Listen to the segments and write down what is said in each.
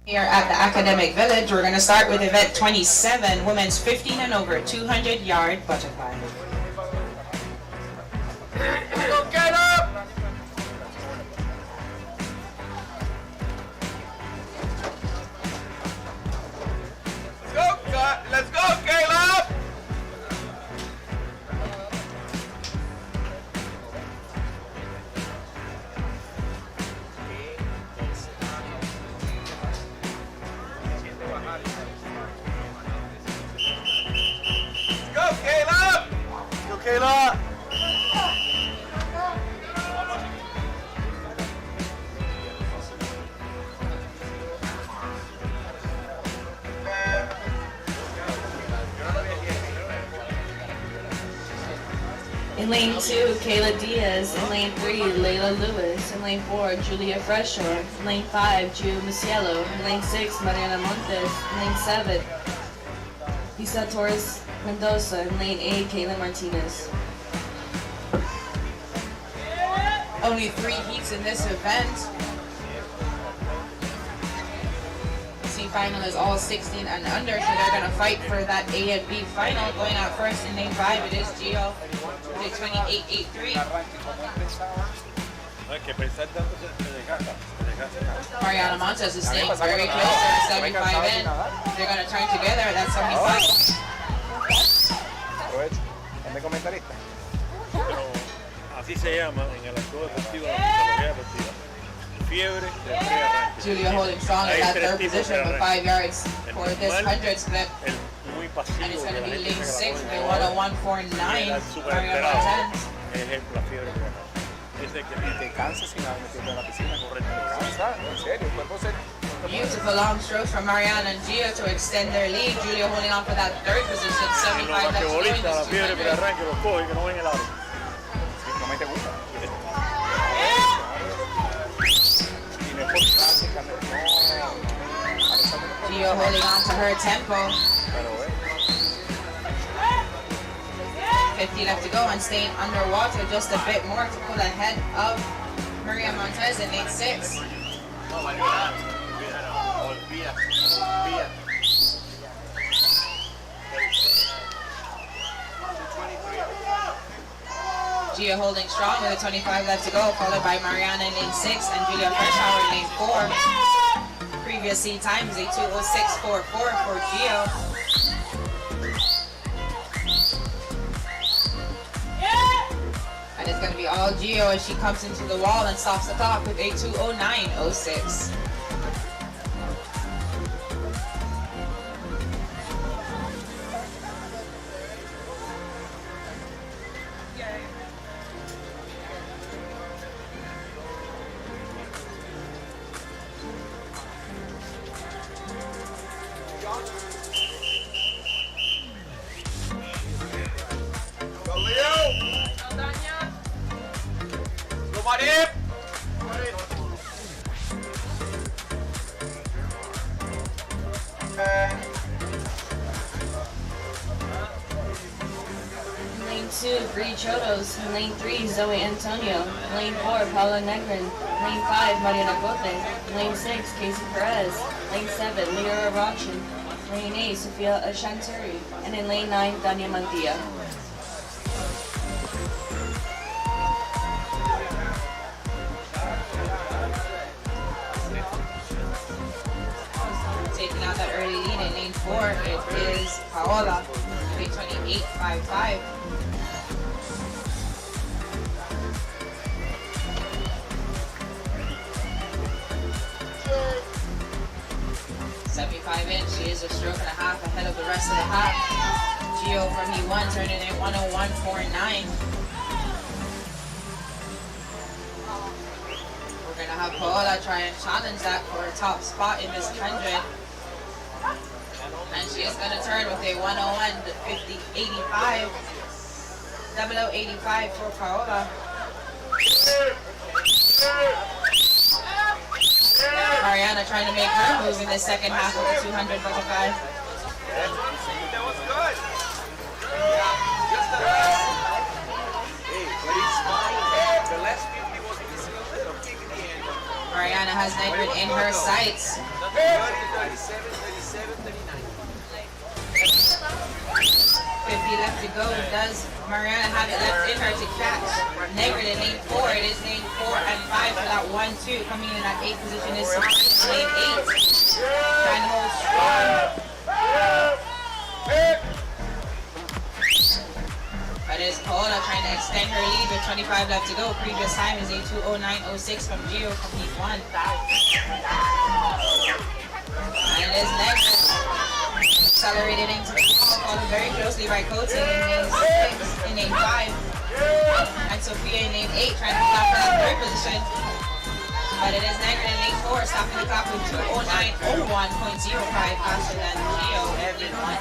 Here at the Academic Village, we're going to start with event 27, women's 15 and over 200-yard butterfly. Go get up! Let's go, Caleb! Go, Caleb! Go, Caleb! In lane 2, Kayla Diaz. In lane 3, Layla Lewis. In lane 4, Julia Fresher. In lane 5, Gio Musiello. In lane 6, Mariana Montes. In lane 7, Isa Torres Mendoza. In lane 8, Kayla Martinez. Only 3 heats in this event. Final is all 16 and under, so they're going to fight for that A and B final. Going out first in lane 5, it is Gio with 28.83. Mariana Montes is staying very close to the 75 end. They're going to turn together at that 75. Así se llama en el acto deportivo, en la psicología deportiva. Fiebre de pre-arranque. Julia holding strong in that third position with 5 yards for this 100 split. And it's going to be lane 6 with a 101.49. Mariana Montes. Ejemplo, la fiebre de pre-arranque. Te cansas sin haber metido en la piscina, correcto. Te cansa, en serio, el cuerpo se... Beautiful long strokes from Mariana and Gio to extend their lead. Julia holding on for that third position, 75 left to go in this la fiebre de 200. pre-arranque los coge que no ven el aro. No me te gusta. Gio holding on to her tempo. 50 left to go and staying underwater just a bit more to pull ahead of Maria Montez in lane 6. Gio holding strong with a 25 left to go, followed by Mariana in lane 6 and Julia Freshour in lane 4. Previous seed times a 2:06.44 for Gio. And it's going to be all Gio as she comes into the wall and stops the clock with a 2:09.06. Lane 2, Bree Chodos. In lane 3, Zoe Antonio. In lane 4, Paula Negrin. In lane 5, Mariana Gote. In lane 6, Casey Perez. Lane 7, Leora Rochen. Lane 8, Sofia Ashanturi. And in lane 9, Dania Mantilla. Taking out that early lead in lane 4, it is Paola with a 28.55. 75 in, she is a stroke and a half ahead of the rest of the half. Gio from E1 turning in 101.49. We're going to have Paola try and challenge that for a top spot in this 100. And she is going to turn with a 101.85. 0085 for Paola. Mariana trying to make her move in the second half of the 200 butterfly. That was good. Mariana has has Negrid in her sights. 50 left to go. Does Mariana have it left in her to catch Negrid in lane 4? It is lane 4 and 5 for that 1-2. Coming in at 8th position is lane 8. Trying to hold strong. But it's Paola trying to extend her lead with 25 left to go. Previous time is a 2:09.06 from Gio from heat 1. And it is Negrid accelerated into the wall, followed very closely by Cote in lane 6, in lane 5. And Sophia in lane 8 trying to stop for that 3rd position. But it is Negrid in lane 4, stopping the clock with 2:09.01.05 faster than Gio in lane 1.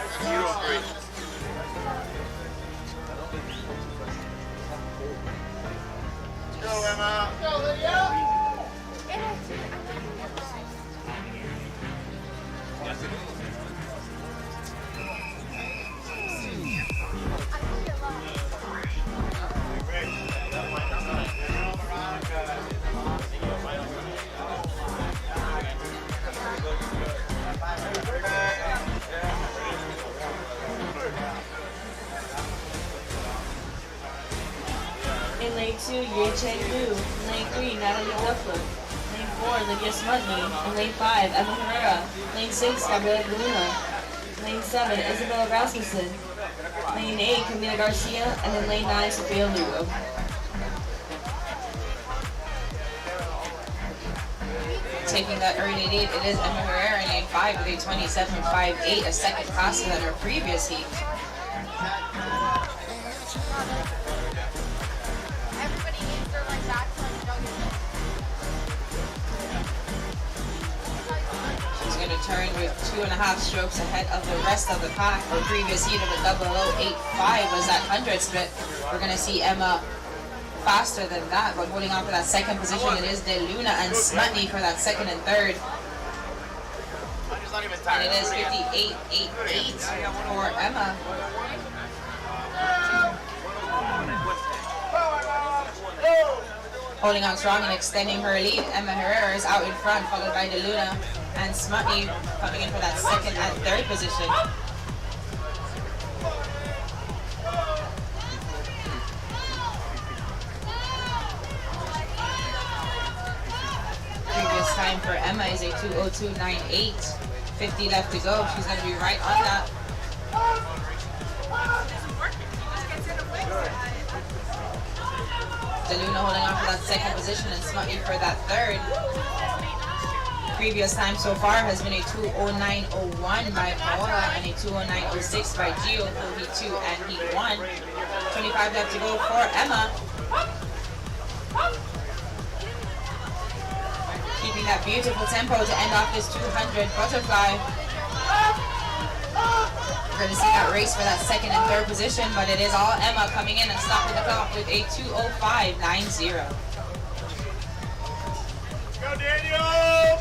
Go, Emma! Go, Lydia! In lane 2, Ye Cheng Lu. In lane 3, Natalie Duffler. Lane 4, Lydia Smutney. In lane 5, Emma Herrera. Lane 6, Gabriela Luna. Lane 7, Isabella Rasmussen. Lane 8, Camila Garcia. And in lane 9, Sophia Lugo. Taking that early lead, it is Emma Herrera in lane 5 with a 27.58, a second faster than her previous heat. She's going to turn with 2.5 strokes ahead of the rest of the pack. Her previous heat of a 00.85 was that 100 split. We're going to see Emma faster than that, but holding on for that second position, it is De Luna and Smutney for that 2nd and 3rd. And it is 58.88 for Emma. Holding on strong and extending her lead, Emma Herrera is out in front, followed by De Luna and Smutney coming in for that 2nd and 3rd position. Previous time for Emma is a 2:02.98. 50 left to go. She's going to be right on that. De Luna holding on for that 2nd position and Smutney for that 3rd. Previous time so far has been a 2:09.01 by Paola and a 2:09.06 by Gio for heat 2 and heat 1. 25 left to go for Emma. Keeping that beautiful tempo to end off this 200 butterfly. We're going to see that race for that 2nd and 3rd position, but it is all Emma coming in and stopping the clock with a 2:05.90. Go, Daniel!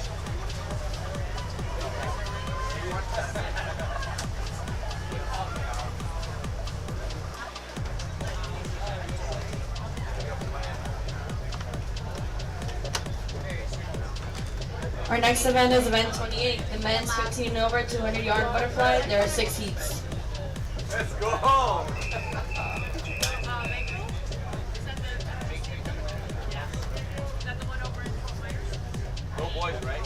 Our next event is event 28, the men's 15 and over 200-yard butterfly. There are 6 heats. Let's go home! No boys, right?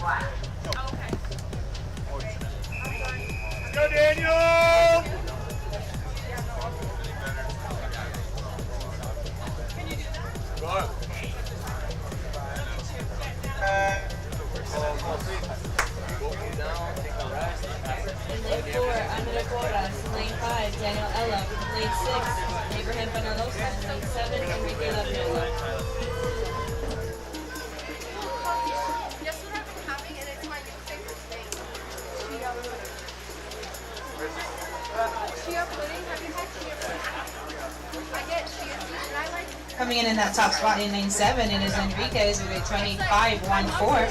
Let's go, Daniel! Go. In lane 4, Amanda Porras. In lane 5, Daniel Ella. In lane 6, Abraham Panalosa. In lane 7, Enrique Laviola. Guess what I've been having, and it's my new favorite thing. Chia pudding. Have you had chia pudding? I get chia seeds, and I like it. Coming in that top spot in lane 7, it is Enriquez with a 25.14.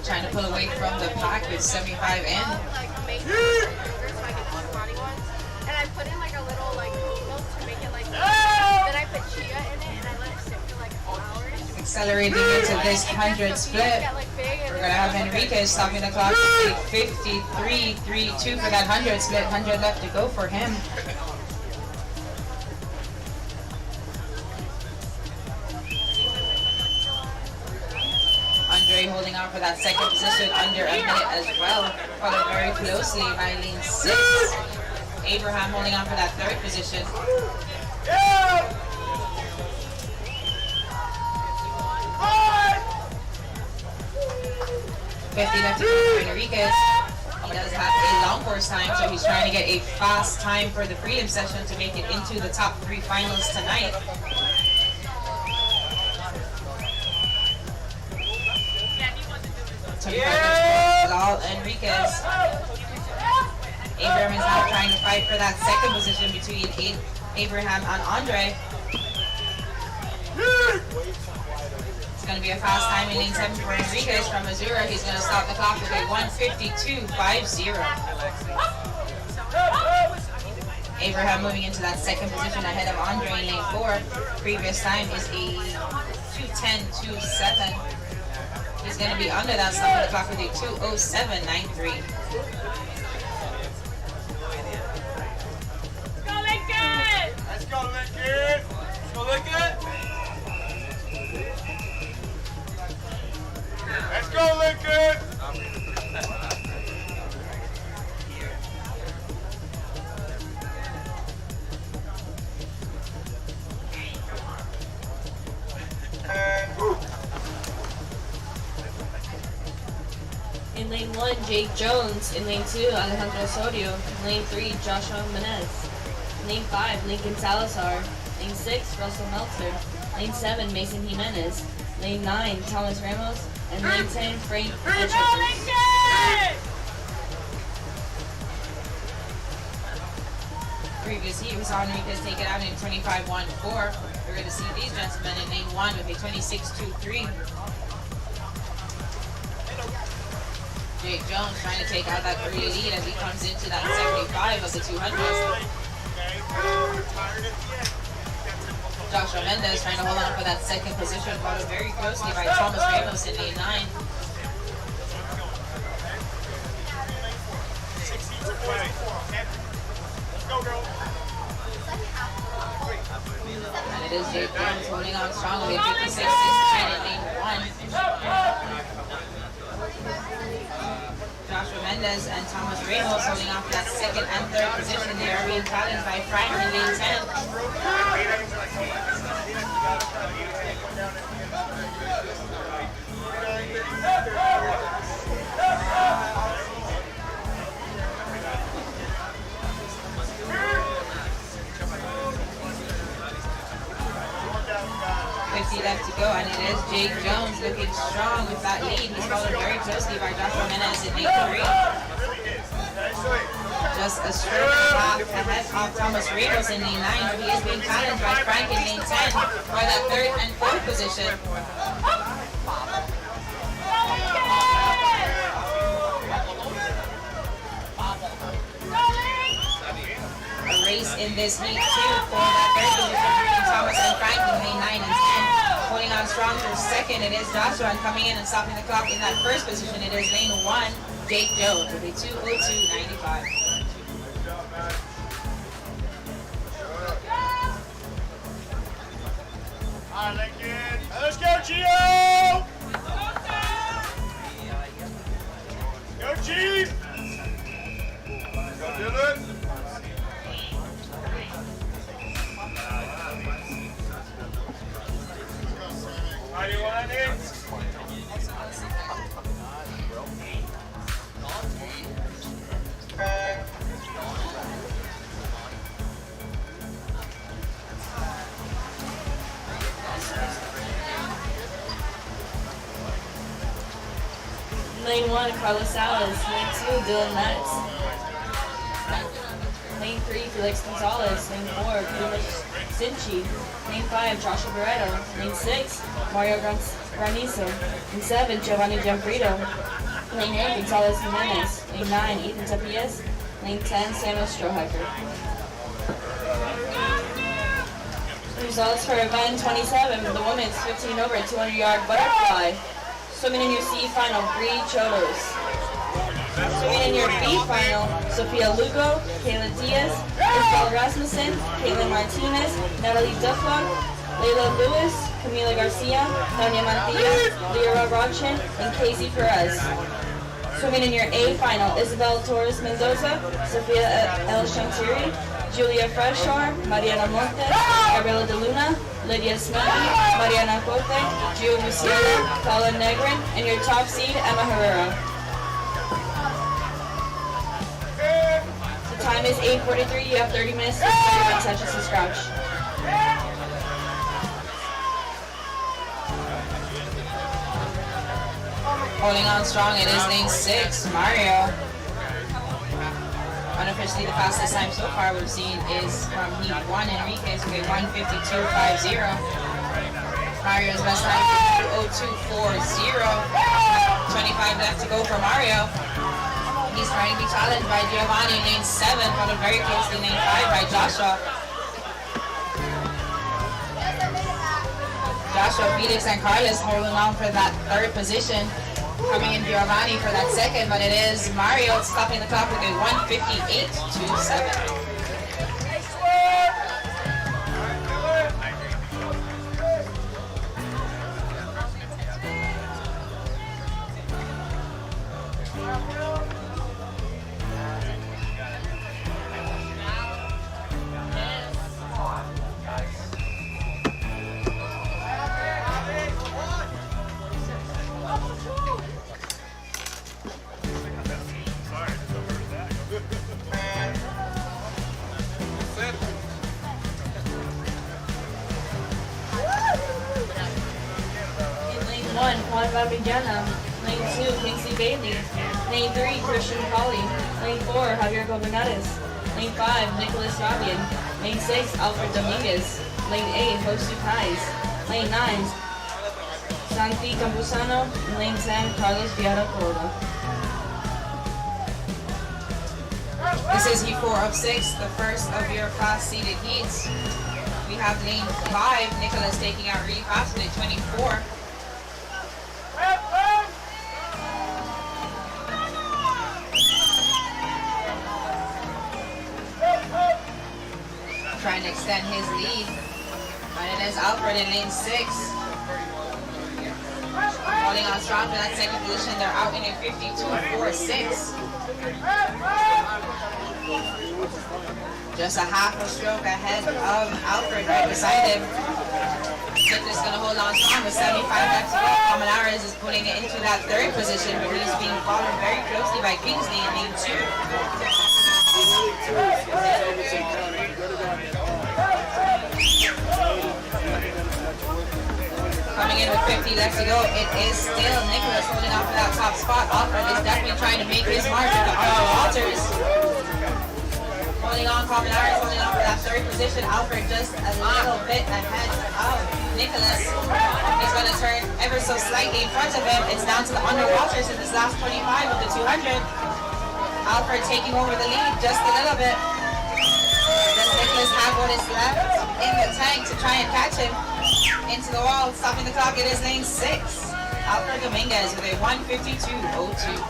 Trying to pull away from the pack with 75 in. And I put in like a little like milk to make it like put chia in it and I let it sit for like hours. Accelerating into this 100 split. Got like big and We're gonna have Enriquez stopping the clock at 53.32 for that 100 split. 100 left to go for him. Andre holding on for that second position under a minute as well. Followed very closely by lane 6. Abraham holding on for that third position. 50 left to go for Enriquez. He does have a long course time, so he's trying to get a fast time for the prelim session to make it into the top 3 finals tonight. Lal Enriquez. Abraham is now trying to fight for that second position between Abraham and Andre. It's going to be a fast time in lane 7 for Enriquez from Missouri. He's going to stop the clock with a 1:52.50. Abraham moving into that second position ahead of Andre in lane 4. Previous time is a 2:10.27. He's going to be under that, stopping the clock with a 2:07.93. Let's go, Lincoln! Let's go, Lincoln! Let's go, Lincoln! In lane 1, Jake Jones. In lane 2, Alejandro Osorio. In lane 3, Joshua Menez. In lane 5, Lincoln Salazar. Lane 6, Russell Meltzer. Lane 7, Mason Jimenez. Lane 9, Thomas Ramos. And lane 10, Frank Etchepers. Previous heat, we saw Enriquez take it out in 25.14. We're going to see these gentlemen in lane 1 with a 26.23. Jake Jones trying to take out that early lead as he comes into that 75 of the 200s. Joshua Mendez trying to hold on for that second position, followed very closely by Thomas Ramos in lane 9. And it is Jake Jones holding on strong with a 56.69 in lane 1. Joshua Mendez and Thomas Ramos holding on for that second and third position. They are being challenged by Frank in lane 10. Left to go, and it is Jake Jones looking strong with that lead. He's followed very closely by Joshua Menez in lane 3. Just a straight path ahead of Thomas Ramos in lane 9, but he is being challenged by Frank in lane 10 for that third and fourth position. A race in this heat too for that third position between Thomas and Frank in lane 9 and 10. Holding on strong for second, it is Joshua, and coming in and stopping the clock in that first position, it is lane 1, Jake Jones with a 2:02.95. All right, Lincoln. Let's go, Gio! Go, Chief! Go, Dylan! How you want it? Lane 1, Carlos Salas. Lane 2, Dylan Metz. Lane 3, Felix Gonzalez. Lane 4, Felix Sinchi. Lane 5, Joshua Barreto. Lane 6, Mario Granizo. Lane 7, Giovanni Gianfrido. Lane 8, Gonzalez Jimenez. Lane 9, Ethan Tapias. Lane 10, Samuel Strohacker. Results for event 27, the women's 15 over 200-yard butterfly. Swimming in your C final, Bree Chodos. Swimming in your B final, Sophia Lugo, Kayla Diaz, Isabel Rasmussen, Caitlin Martinez, Natalie Dufflon, Layla Lewis, Camila Garcia, Tanya Mantilla, Lyra Rochin, and Casey Perez. Swimming in your A final, Isabel Torres Mendoza, Sophia El Shantiri, Julia Freshore, Mariana Montes, Gabriela De Luna, Lydia Smithy, Mariana Cote, Gio Musiela, Paula Negrin, and your top seed, Emma Herrera. The time is 8:43. You have 30 minutes to complete your sessions to scratch. Holding on strong, it is lane 6, Mario. Unofficially, the fastest time so far we've seen is from heat 1, Enriquez, with a 1:52.50. Mario's best time is 2:02.40. 25 left to go for Mario. He's trying to be challenged by Giovanni in lane 7, followed very closely in lane 5 by Joshua. Joshua, Felix, and Carlos holding on for that third position. Coming in Giovanni for that second, but it is Mario stopping the clock with a 1:58.27. Juan Villana. Lane 2, Kingsley Bailey. Lane 3, Christian Colley. Lane 4, Javier Gobernares. Lane 5, Nicholas Fabian. Lane 6, Alfred Dominguez. Lane 8, Josu Pais. Lane 9, Santi Campuzano. And Lane 10, Carlos Vieira Corona. This is heat 4 of 6, the first of your class-seeded heats. We have lane 5, Nicholas taking out really fast with a 24. Trying to extend his lead. And it is Alfred in lane 6. Holding on strong for that second position. They're out in a 52.46. Just a half a stroke ahead of Alfred right beside him. Nicholas going to hold on strong with 75 left to go. Comanares is putting it into that third position, but he's being followed very closely by Kingsley in lane 2. Coming in with 50 left to go, it is still Nicholas holding on for that top spot. Alfred is definitely trying to make his mark with the Arnold Walters. Holding on, Comanares holding on for that third position. Alfred just a little bit ahead of Nicholas. He's going to turn ever so slightly in front of him. It's down to the Arnold Walters in this last 25 of the 200. Alfred taking over the lead just a little bit. Does Nicholas have what is left in the tank to try and catch him? Into the wall, stopping the clock, it is lane 6. Alfred Dominguez with a 1:52.02.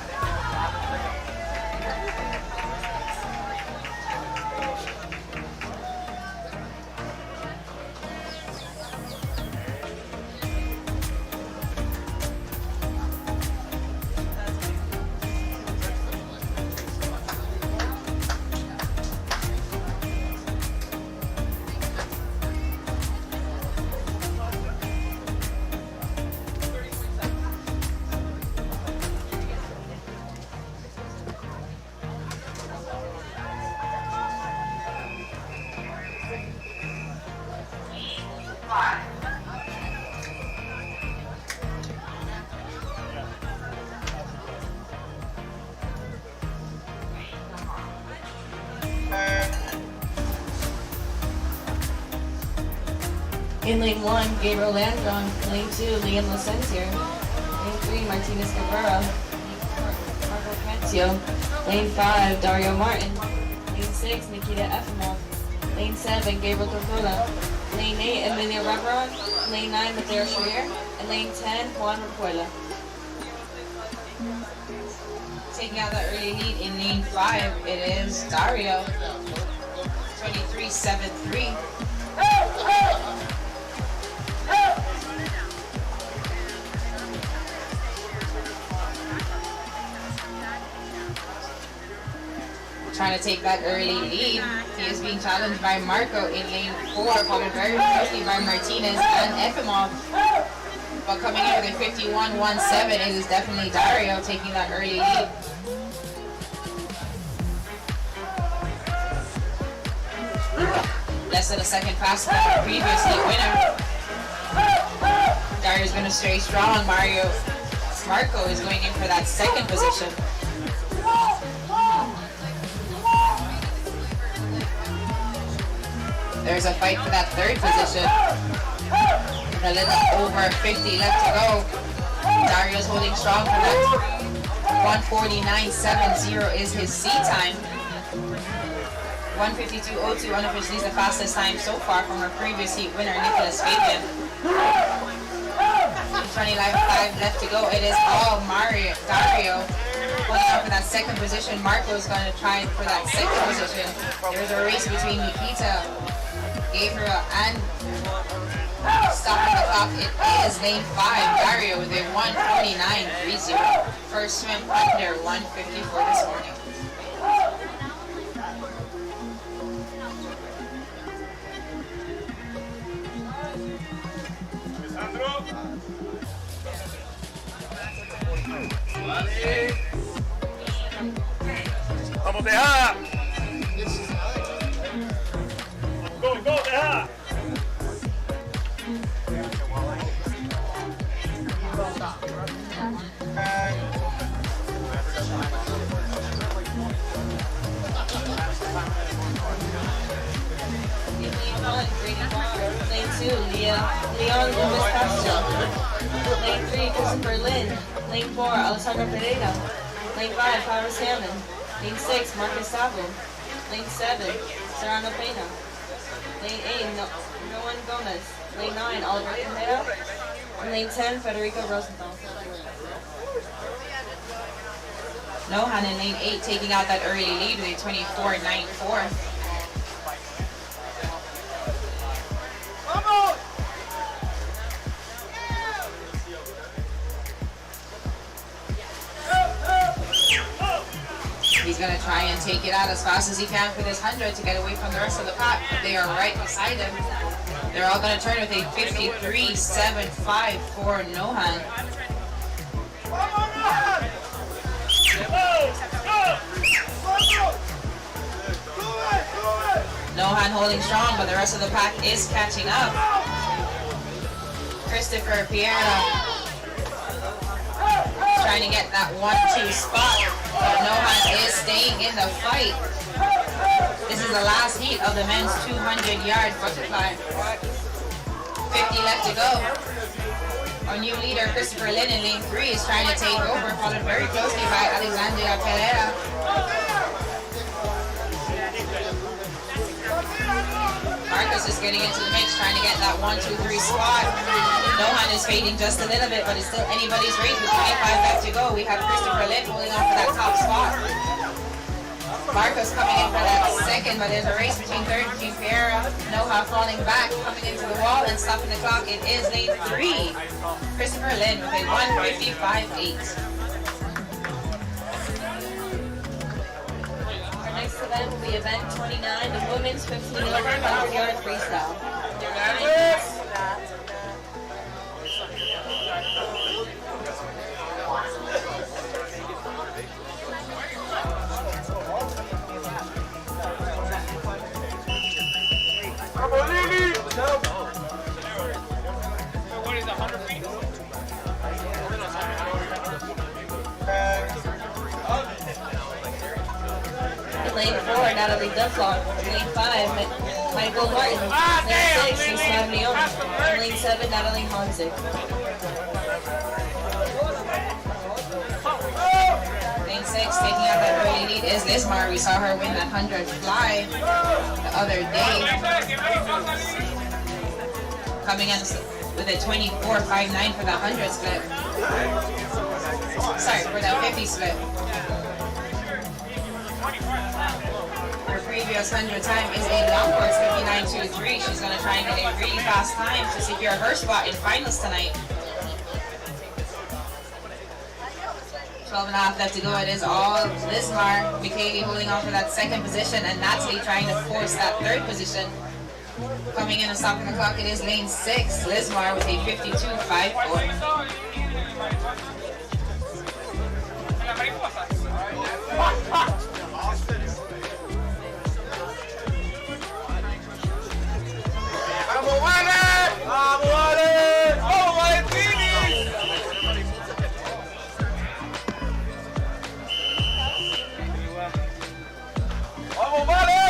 In lane 1, Gabriel Landron. Lane 2, Liam Licentier. Lane 3, Martinez Cabrera. Marco Cancio. Lane 5, Dario Martin. Lane 6, Nikita Efimov. Lane 7, Gabriel Tortola. Lane 8, Emilia Reveron. Lane 9, Mateo Schreier. And lane 10, Juan Repuela. Taking out the early lead in lane 5, it is Dario. 23-7-3. Trying to take that early lead. He is being challenged by Marco in lane 4, followed very closely by Martinez and Efimov. But coming in with a 51-1-7, it is definitely Dario taking that early lead. Less than a second faster than the previous heat winner. Dario's going to stay strong. Marco is going in for that second position. There's a fight for that third position. A little over 50 left to go. Dario's holding strong for that. 149.70 is his seat time. 152.02 unofficially is the fastest time so far from our previous heat winner, Nicholas Fabian. 25 left to go. It is all Dario holding on for that second position. Marco's going to try for that second position. There's a race between Nikita, Gabriel, and stopping the clock. It is lane 5, Dario with a 149.30. First swim under 154 this morning. Vamos, Tejada. Go, go, Tejada. Lane 2, Leon Lewis Castro. Lane 3, Christopher Lynn. Lane 4, Alessandro Pereira. Lane 5, Paris Hammond. Lane 6, Marcus Savo. Lane 7, Serrano Pena. Lane 8, Noan Gomez. Lane 9, Oliver Tejeda. And lane 10, Federico Rosenthal. Nohan in lane 8 taking out that early lead with a 24.94. He's going to try and take it out as fast as he can for this 100 to get away from the rest of the pack. They are right beside him. They're all going to turn with a 53.75 for Nohan. Nohan holding strong, but the rest of the pack is catching up. Christopher Piera trying to get that 1-2 spot, but Nohan is staying in the fight. This is the last heat of the men's 200-yard butterfly. 50 left to go. Our new leader, Christopher Lynn in lane 3, is trying to take over, followed very closely by Alexandria Pereira. Marcus is getting into the mix, trying to get that 1-2-3 spot. Nohan is fading just a little bit, but it's still anybody's race with 25 left to go. We have Christopher Lynn holding on for that top spot. Marcos coming in for that second, but there's a race between third between Piera. Noha falling back, coming into the wall and stopping the clock. It is lane 3. Christopher Lynn with a 155.8. Next event will be event 29, the women's 1,500-yard freestyle. What is 100 feet? Lane 4, Natalie Dufflock. Lane 5, Michael Martin. Lane 6, Ismael Leon. And lane 7, Natalie Honzik. Lane 6 taking out that early lead is Lismar. We saw her win that 100 fly the other day. coming in with a 24.59 for the 100 split. Sorry, for that 50 split. Her previous 100 time is a long course 59.23. She's going to try and get a really fast time to secure her spot in finals tonight. 12 and a half left to go. It is all Lismar. Michaeli holding on for that second position, and Natalie trying to force that third position. Coming in and stopping the clock, it is lane 6, Lismar with a 52.54. ¡Vamos, Vale! ¡Vamos, Vale! ¡Vamos, Valentini! ¡Vamos, Vale!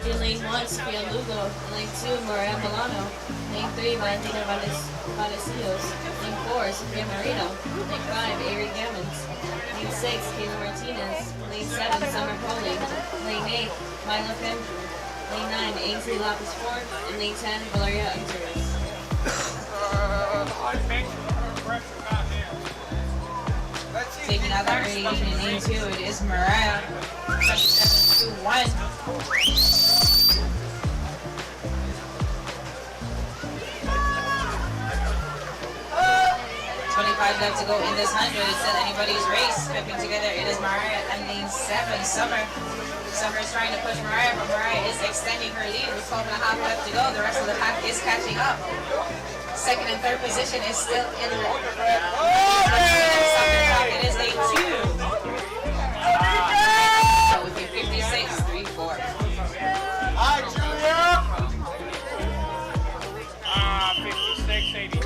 In lane 1, Sophia Lugo. In lane 2, Maria Milano. Lane 3, Valentina Valesios. Lane 4, Sophia Marino. Lane 5, Ari Gammons. Lane 6, Kayla Martinez. Lane 7, Summer Foley. Lane 8, Mila Pendrew. Lane 9, Ainsley Lapis Ford. And lane 10, Valeria Antares. Taking out that radiation in lane 2, it is Mariah. 27.21. 25 left to go in this 100. It's still anybody's race. Flipping together, it is Mariah and lane 7, Summer. Summer is trying to push Mariah, but Mariah is extending her lead with 12 and a half left to go. The rest of the pack is catching up. Second and third position is still in the it is lane 2. With a 56.34. ¡Ay, Julia! 56.80.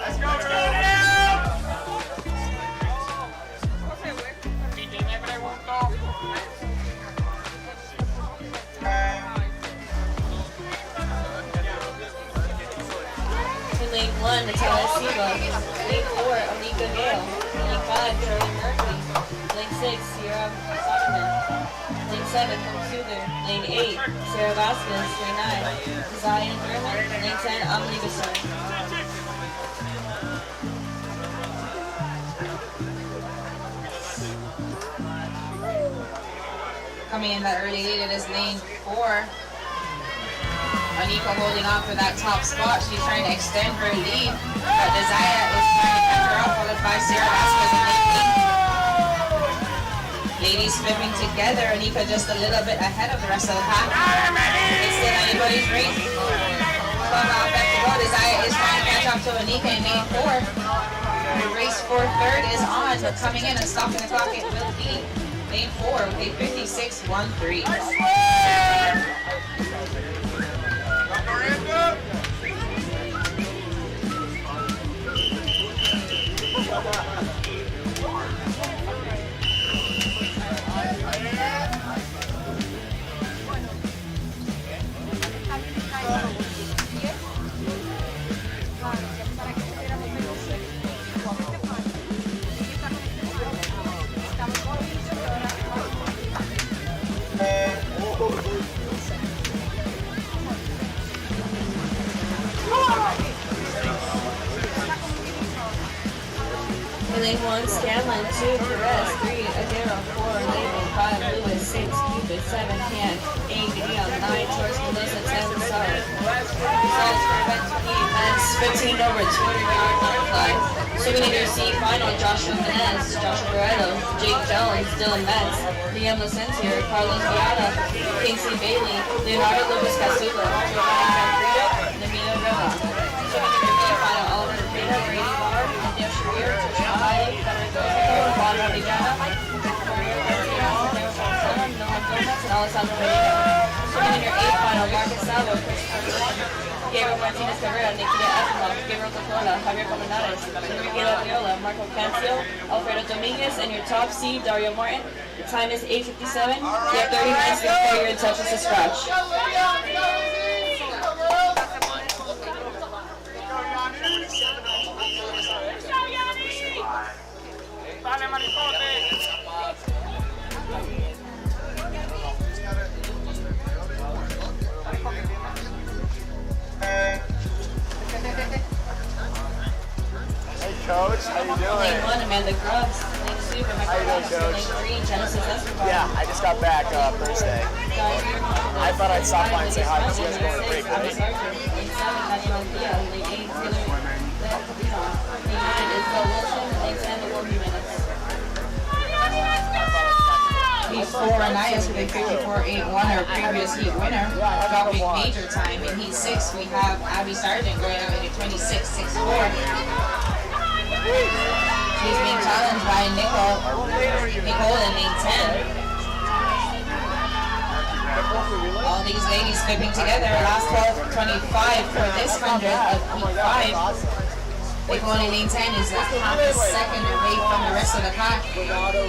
Let's go, Julia! Y me preguntó. In lane 1, Natalia Silva. Lane 4, Onika Gale. Lane 5, Charlie Murphy. Lane 6, Sierra Soderman. Lane 7, Tom Sugar. Lane 8, Sarah Vasquez. Lane 9, Zion Berman. Lane 10, Amelie Besson. Coming in that early lead, it is lane 4. Anika holding on for that top spot. She's trying to extend her lead, but Desire is trying to catch her up, followed by Sarah Vasquez in lane 8. Ladies flipping together. Anika just a little bit ahead of the rest of the pack. It's still anybody's race. 12 out left to go. Desire is trying to catch up to Anika in lane 4. The race for third is on, but coming in and stopping the clock, it will be lane 4 with a 56.13. In lane 1, Scanlon. 2, Perez. 3, Aguero. 4, Lehman. 5, Lewis. 6, Cupid. 7, Han. 8, Guillaume. 9, Torres Mendoza. 10, Sorry. Results for event 28 minutes. 15 over 200 yard butterfly. Swimming in your C final, Joshua Menez, Joshua Barreto, Jake Jones, Dylan Metz, Liam Lacentier, Carlos Viana, Kingsley Bailey, Leonardo Lucas Casulo, Giovanni Manfredo, Namino Reva. Swimming in your B final, Oliver Pena, Brady Barr, Daniel Sharir, Trisha Ahai, Federico Zeko, Juan Rodriguez, Mario Garcia, Santiago Gonzalo, Noah Gomez, and Alessandro Medina. Swimming in your A final, Marcus Salvo, Christopher Lynn, Gabriel Martinez Carrera, Nikita Efimov, Gabriel Cocola, Javier Colmenares, Enrique Labriola, Marco Cancio, Alfredo Dominguez, and your top seed, Dario Martin. The time is 8:57. You have 30 minutes before you're in touch with the scratch. Lane 1, Amanda Grubbs. Lane 2, Rebecca Ross. Lane 3, Genesis Escobar. Yeah, I just got back Thursday. I thought I'd stop by and say hi because you guys are going to break, right? Lane 7, Daniel Diaz. Lane 8, Taylor Capito. Lane 9, Isabel Wilson. Lane 10, Nicole Jimenez. Heat 4, Anais with a 54.81, our previous heat winner, dropping major time. In heat 6, we have Abby Sargent going out in a 26.64. She's being challenged by Nicole in lane 10. All these ladies flipping together. Last 12.25 for this 100 of heat 5. Nicole in lane 10 is half a second away from the rest of the pack,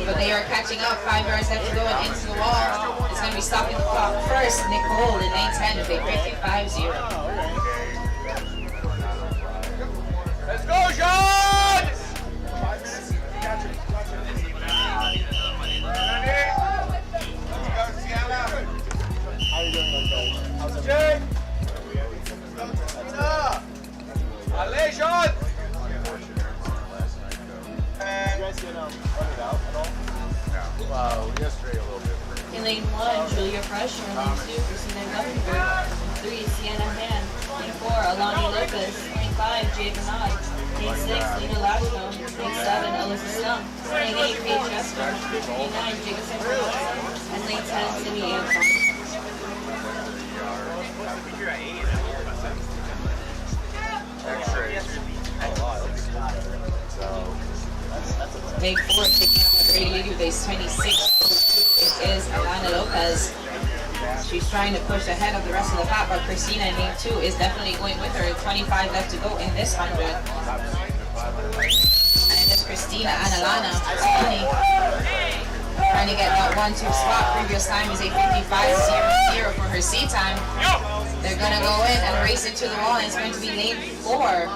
but they are catching up. 5 yards left to go and into the wall. It's going to be stopping the clock first. Nicole in lane 10 with a 55.0. Let's go, Sean! How you doing, guys? How's it Jake! Allez, Sean! You guys get run it out at all? No. Yesterday a little bit. In lane 1, Julia Fresher. Lane 2, Christina Guttenberg. Lane 3, Sienna Han. Lane 4, Alani Lopez. Lane 5, Jay Bernard. Lane 6, Lena Lashno. Lane 7, Alyssa Stump. Lane 8, Paige Chester. Lane 9, Jacobson Bernard. And lane 10, Simi Anton. Lane 4 taking out the great lead with a 26.02. It is Alana Lopez. She's trying to push ahead of the rest of the pack, but Christina in lane 2 is definitely going with her. 25 left to go in this 100. And it is Christina and Alana. Trying to get that 1-2 spot. Previous time is a 55.00 for her C time. They're going to go in and race it to the wall, and it's going to be lane 4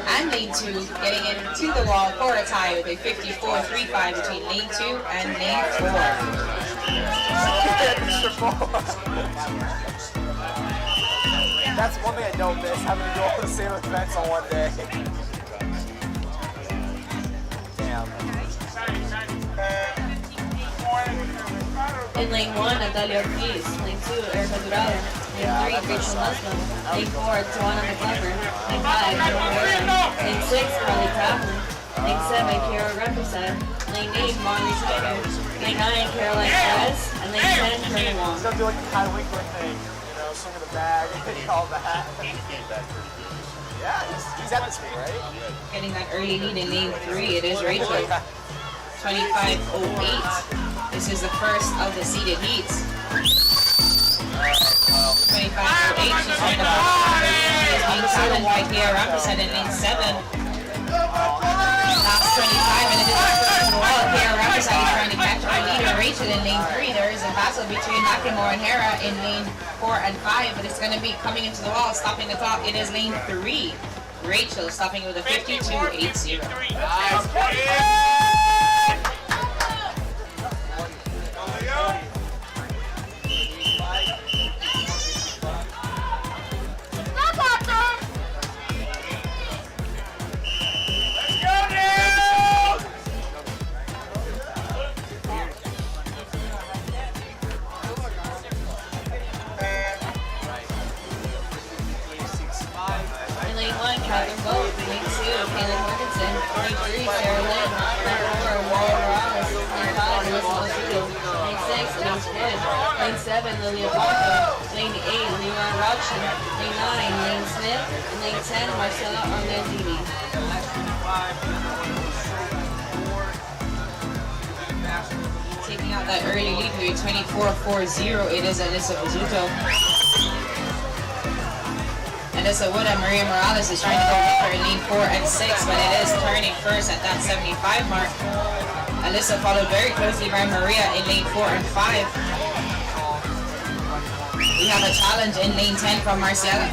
and lane 2 getting into the wall for a tie with a 54.35 between lane 2 and lane 4. That's one thing I don't miss, having to do all the same events on one day. Damn. In lane 1, Natalia Ortiz. Lane 2, Erica Durado. Lane 3, Rachel Muslim. Lane 4, Tawana McGlover. Lane 5, Jordan Warren. Lane 6, Carly Kaplan. Lane 7, Kara Represent. Lane 8, Molly Snyder. Lane 9, Caroline Perez. And lane 10, Courtney Wong. He's gonna do like the Kyle Winkler thing, you know, swinging the bag and all that. Yeah, he's at this thing, right? Getting that early lead in lane 3, it is Rachel. 25.08. This is the first of the seeded heats. 25.08. She's on the ball. She's being challenged by Kia Rampersad in lane 7. Last 25, and it is the first of the wall. Kia Rampersad is trying to catch our leader, Rachel, in lane 3. There is a battle between McLemore and Hera in lane 4 and 5, but it's going to be coming into the wall, stopping the clock. It is lane 3. Rachel stopping with a 52.80. Catherine Boat, lane 2, Kaylin Morganson, lane 3, Sarah Lynn, lane 4, Walla Morales, lane 5, Elizabeth Osito, lane 6, Elise Kidd, lane 7, Lilia Blanco, lane 8, Leon Robson, lane 9, Lane Smith, and lane 10, Marcella Orlandini. Taking out that early lead with a 24.40, it is Alyssa Bizzuto. Alyssa Wood and Maria Morales is trying to go with her in lane 4 and 6, but it is turning first at that 75 mark. Alyssa followed very closely by Maria in lane 4 and 5. We have a challenge in lane 10 from Marcella.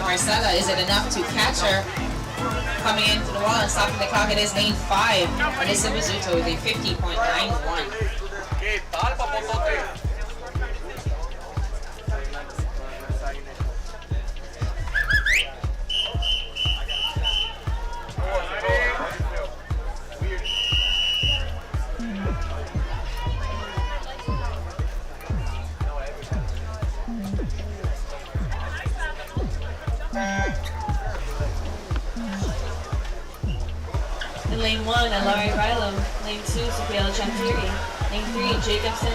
Is it enough to catch her? Coming into the wall and stopping the clock, it is lane 5. Alyssa Bizzuto with a 50.91. lane 1, Alari Rilo. Lane 2, Sophia Chantiri. Lane 3, Jacobson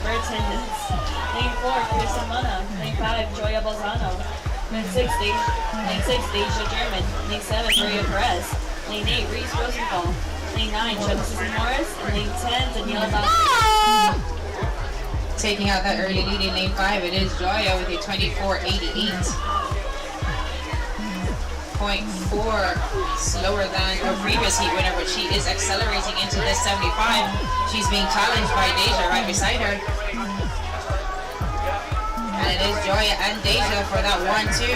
Bertendez. Lane 4, Kirsten Mona. Lane 5, Joya Bolzano. Lane 6, Deja German. Lane 7, Maria Perez. Lane 8, Reese Rosenthal. Lane 9, Susan Morris. And lane 10, Daniela Valdez. Taking out that early lead in lane 5, it is Joya with a 24.88. 0.4 slower than her previous heat winner, but she is accelerating into this 75. She's being challenged by Deja right beside her. And it is Joya and Deja for that 1-2.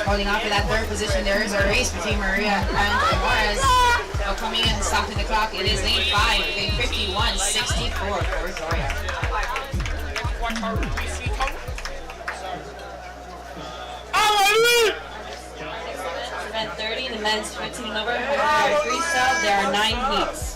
Holding on for that third position, there is a race between Maria and Morris. But coming in, stopping the clock, it is lane 5 with a 51.64 for Joya. Event 30, the men's 15 over 100 freestyle. There are 9 heats.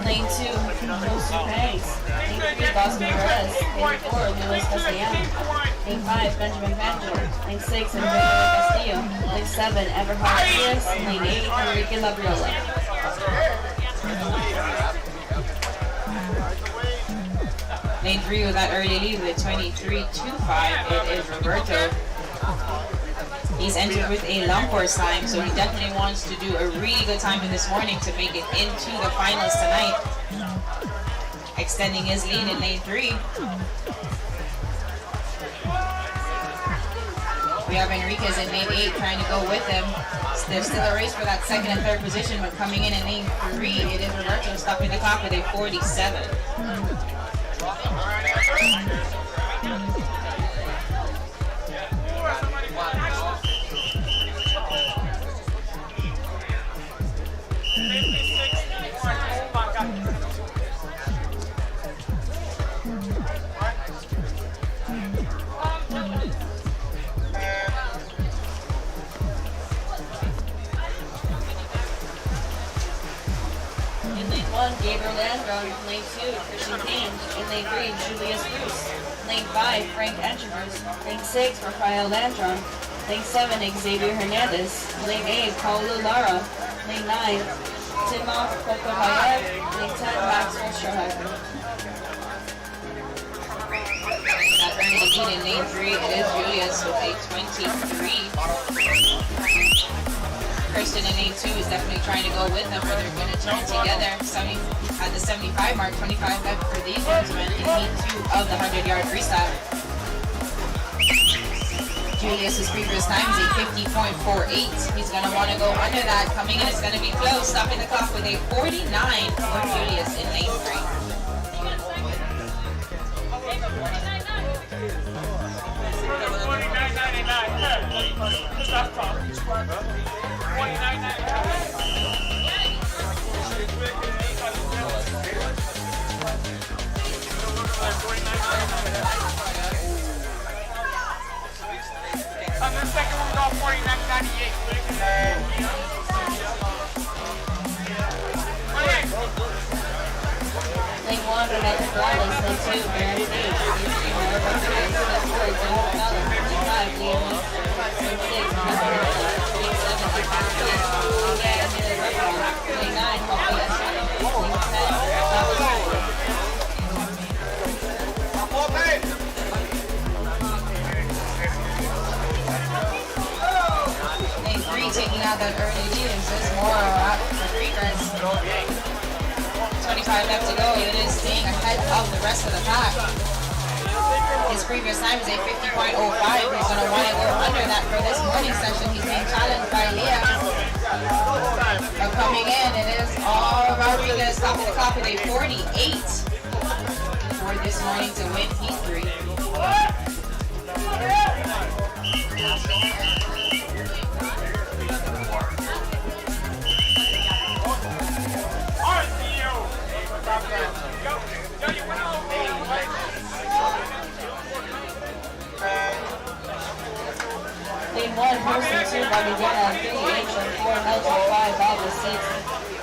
Lane 2, Joseph Hayes. Lane 3, Boston Perez. Lane 4, Luis Castellano. Lane 5, Benjamin Banjo. Lane 6, Enrique Castillo. Lane 7, Everhard Diaz. Lane 8, Enrique Labriola. Lane 3 with that early lead with 23.25. It is Roberto. He's entered with a long course time, so he definitely wants to do a really good time in this morning to make it into the finals tonight. Extending his lead in lane 3. We have Enriquez in lane 8 trying to go with him. There's still a race for that second and third position, but coming in lane 3, it is Roberto stopping the clock with a 47. In lane 1, Gabriel Landron. Lane 2, Christian Kane. In lane 3, Julius Bruce. Lane 5, Frank Entrebus. Lane 6, Rafael Landron. Lane 7, Xavier Hernandez. Lane 8, Paulo Lara. Lane 9, Timov Kokohayev. Lane 10, Maxwell Strohacker. That early lead in lane 3, it is Julius with a 23. Kirsten in lane 2 is definitely trying to go with them, where they're going to turn together. At the 75 mark, 25 left for these ones in heat 2 of the 100-yard freestyle. Julius's previous time is a 50.48. He's going to want to go under that. Coming in, it's going to be close. Stopping the clock with a 49 for Julius in lane 3. And the second one got 49.98. Lane 1, Rebecca Flawless. Lane 2, Baron Sage. Lane 3, Mara Rodriguez. Lane 4, Jennifer Fallon. Lane 5, Liam Lester. Lane 6, Chris Morello. Lane 7, Alex Smith. Lane 8, Amelia Rutherford. Lane 9, Coffee Estrada. Lane 10, Alex Smith. Lane 3 taking out that early lead is just more out for Freakers. 25 left to go. It is staying ahead of the rest of the pack. His previous time is a 50.05. He's going to want to go under that for this morning session. He's being challenged by Leah. But coming in, it is all Rodriguez stopping the clock with a 48 for this morning to win heat 3. 1, Person 2, Bobby Dana, 3, Angel, 4, Melcher, 5, Bob, 6,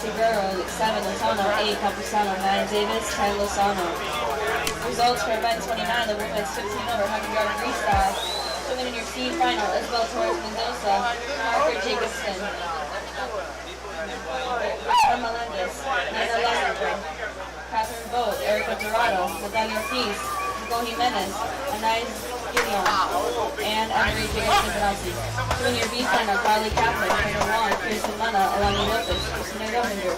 Tiguro, 7, Lozano, 8, Campusano, 9, Davis, 10, Lozano. Results for event 29, the women's 15 over 100 yard freestyle. Swimming in your C final, Isabel Torres Mendoza, Margaret Jacobson, Oscar Melendez, Nina Lester, Catherine Boat, Erica Dorado, Natalia Ortiz, Nico Jimenez, Anais Gideon, and Enrique Gazzi. Swimming your B final, Carly Kaplan, Heather Wong, Kirsten Luna, Alani Lopez, Christina Rominger,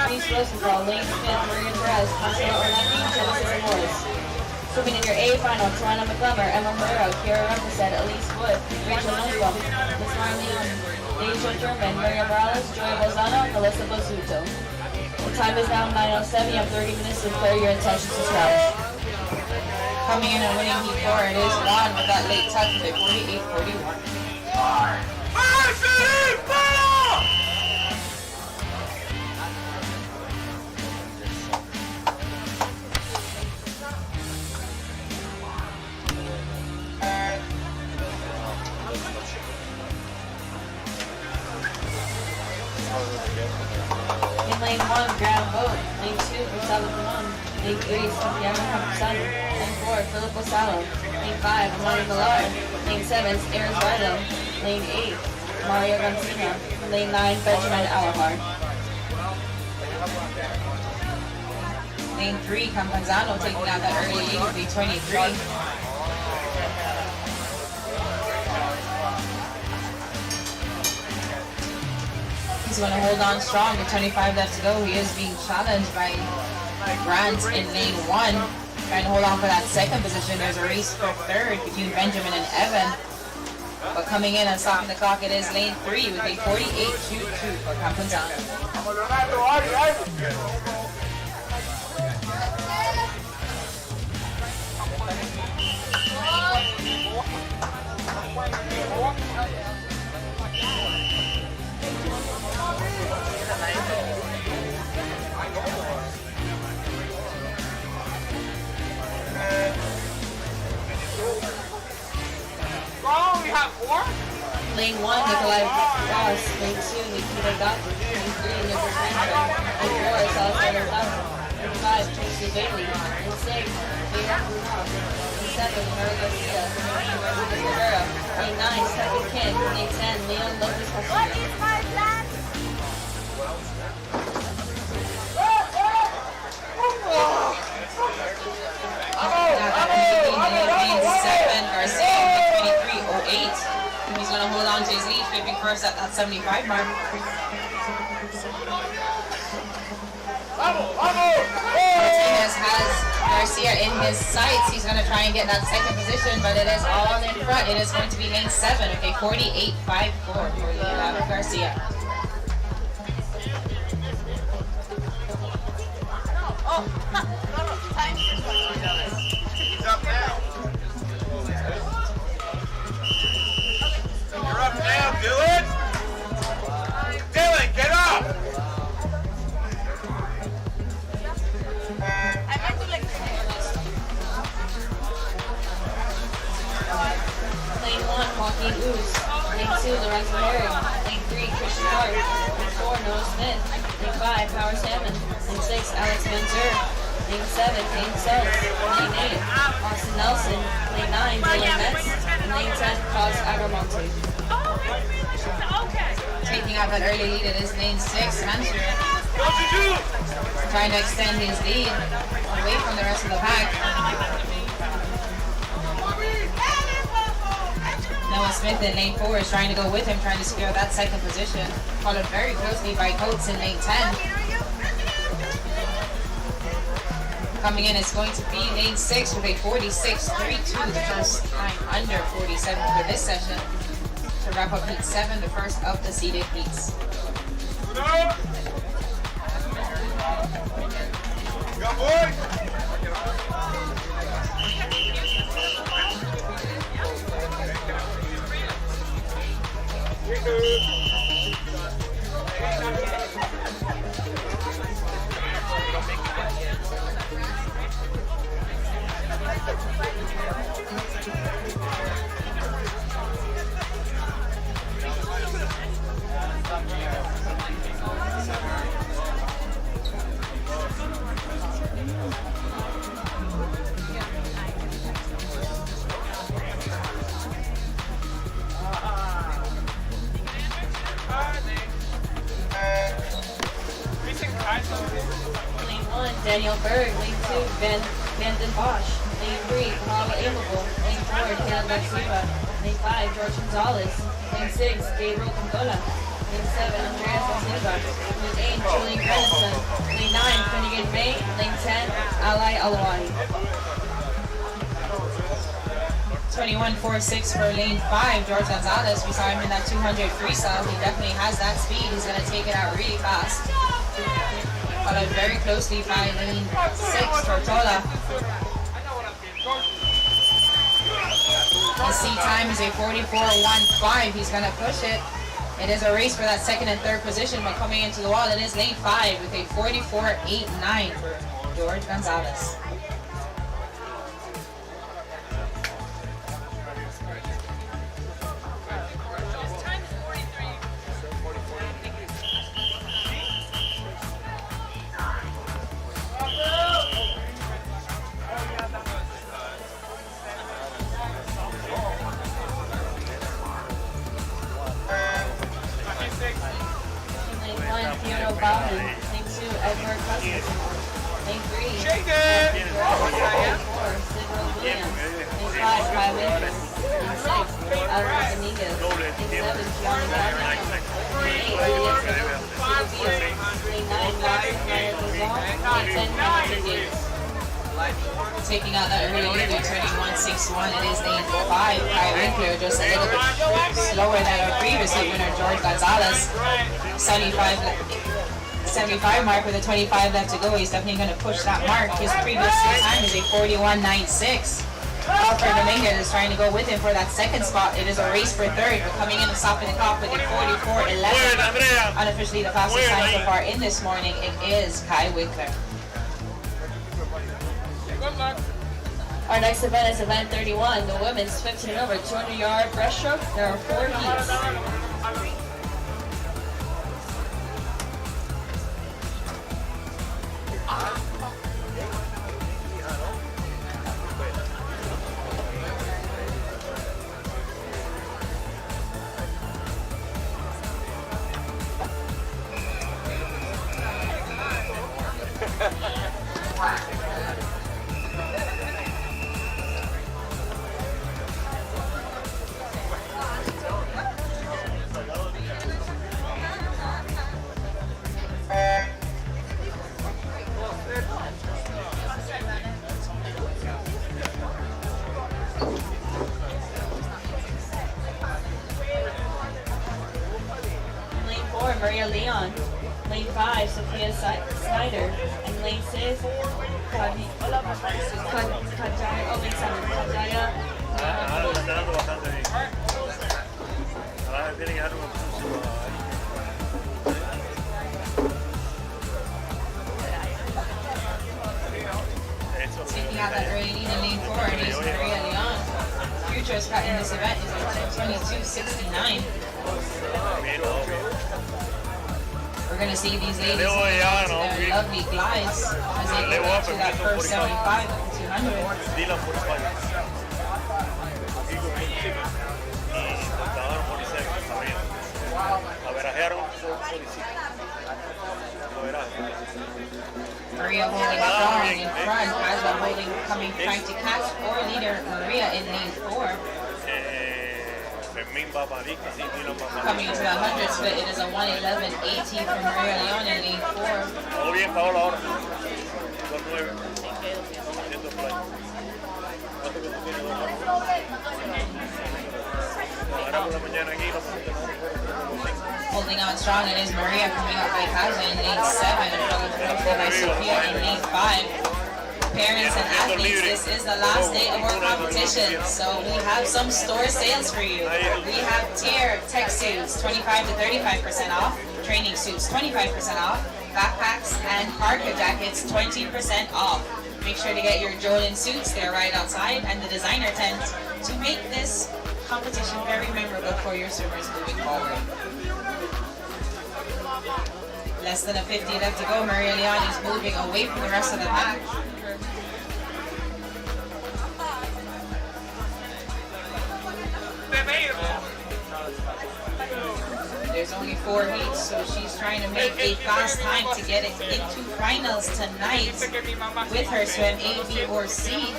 Denise Rosenthal, Lane Smith, Maria Perez, Marcelo Orlandi, Genesis Morris. Swimming in your A final, Joanna McClemmer, Emma Herrera, Kiara Represent, Elise Wood, Rachel Nussbaum, Miss Marlene, Deja German, Maria Morales, Joy Bozano, Melissa Bozuto. The time is now 9:07. You have 30 minutes to declare your intentions to start. Coming in and winning heat 4, it is Juan with that late touch at 48-41. In lane 1, Graham Boat. Lane 2, Gustavo Colon. Lane 3, Santiago Campusano. Lane 4, Philip Lozano. Lane 5, Amari Millard. Lane 7, Eris Rilo. Lane 8, Mario Gancina. Lane 9, Benjamin Alahar. Lane 3, Campuzano taking out that early lead with a 23. He's going to hold on strong with 25 left to go. He is being challenged by Grant in lane 1. Trying to hold on for that second position. There's a race for third between Benjamin and Evan. But coming in and stopping the clock, it is lane 3 with a 48-22 for Campuzano. Lane 1, Nikolai Ross. Lane 2, Nikita Gatti. Lane 3, Nicholas Rancher. Lane 4, Salazar Lozano. Lane 5, Tracy Bailey. Lane 6, Vera Bruno. Lane 7, Mara Garcia. Lane 8, Rodriguez Rivera. Lane 9, Stephen Kim. Lane 10, Leon Lopez Castillo. Lane 7, Garcia with 23.08. He's going to hold on to his lead, flipping first at that 75 mark. Martinez has Garcia in his sights. He's going to try and get that second position, but it is all in front. It is going to be lane 7, okay, 48.54 for Leonardo Garcia. He's up now. You're up now, Dylan. Dylan, get up. Lane 1, Joaquin Ooze. Lane 2, Lorenzo Herring. Lane 3, Christian Hart. Lane 4, Noah Smith. Lane 5, Power Salmon. Lane 6, Alex Manzur. Lane 7, Kane Sells. Lane 8, Austin Nelson. Lane 9, Dylan Metz. And Lane 10, Cos Agramonte. Taking out that early lead, it is lane 6, Hansher. Trying to extend his lead away from the rest of the pack. Noah Smith in lane 4 is trying to go with him, trying to secure that second position. Followed very closely by Coates in lane 10. Coming in, it's going to be lane 6 with a 46.32, the first time under 47 for this session. To wrap up heat 7, the first of the seeded heats. Go, boy. Daniel Berg. Lane 2, Van Den Bosch. Lane 3, Kamala Amable. Lane 4, Caleb Garcia. Lane 5, George Gonzalez. Lane 6, Gabriel Condola. Lane 7, Andreas Da Silva. Lane 8, Julian Grenison. Lane 9, Finnegan May. Lane 10, Ali Alawani. 21.46 for lane 5, George Gonzalez. We saw him in that 200 freestyle. He definitely has that speed. He's going to take it out really fast. Followed very closely by lane 6, Tortola. His seat time is a 44.15. He's going to push it. It is a race for that second and third position, but coming into the wall, it is lane 5 with a 44.89 for George Gonzalez. Lane 2, Edward Cousins. Lane 3, Shake it! Lane 4, Sidwell Williams. Lane 5, Kyle Winkler. Lane 6, Albert Dominguez. Lane 7, Gianni Garcia. Lane 8, Elias Silvia. Lane 9, Watson Ryan Luzon. Lane 10, Hamilton Gates. Taking out that early lead, turning 161. It is lane 5, Kyle Winkler, just a little bit slower than our previous winner, George Gonzalez. 75 mark with a 25 left to go. He's definitely going to push that mark. His previous time is a 41.96. Alfred Dominguez is trying to go with him for that second spot. It is a race for third, but coming in and stopping the clock with a 44.11. Unofficially the fastest time so far in this morning, it is Kai Winkler. Our next event is event 31, the women's 15 and over 200-yard breaststroke. There are 4 heats. Maria Leon, lane 5, Sophia Snyder, and lane 6, Kajaya, oh, lane 7, Kajaya. Taking out that early lead in lane 4, it is Maria Leon. Futures cut in this event is a 22.69. We're going to see these ladies into their lovely glides as they go back to that first 75 of the 200. Maria holding strong in front, Aswa holding, trying to catch or leader Maria in lane 4. Coming into the 100 split, it is a 1:11.80 for Maria Leon in lane 4. Holding on strong, it is Maria coming up by Kaja in lane 7, followed closely by Sophia in lane 5. Parents and athletes, this is the last day of our competition, so we have some store sales for you. We have tier tech suits 25 to 35% off, training suits 25% off, backpacks and parka jackets 20% off. Make sure to get your Jordan suits, they're right outside, and the designer tent to make this competition very memorable for your swimmers moving forward. Less than a 50 left to go. Maria Leon is moving away from the rest of the pack. There's only 4 heats, so she's trying to make a fast time to get it into finals tonight with her swim A, B, or C.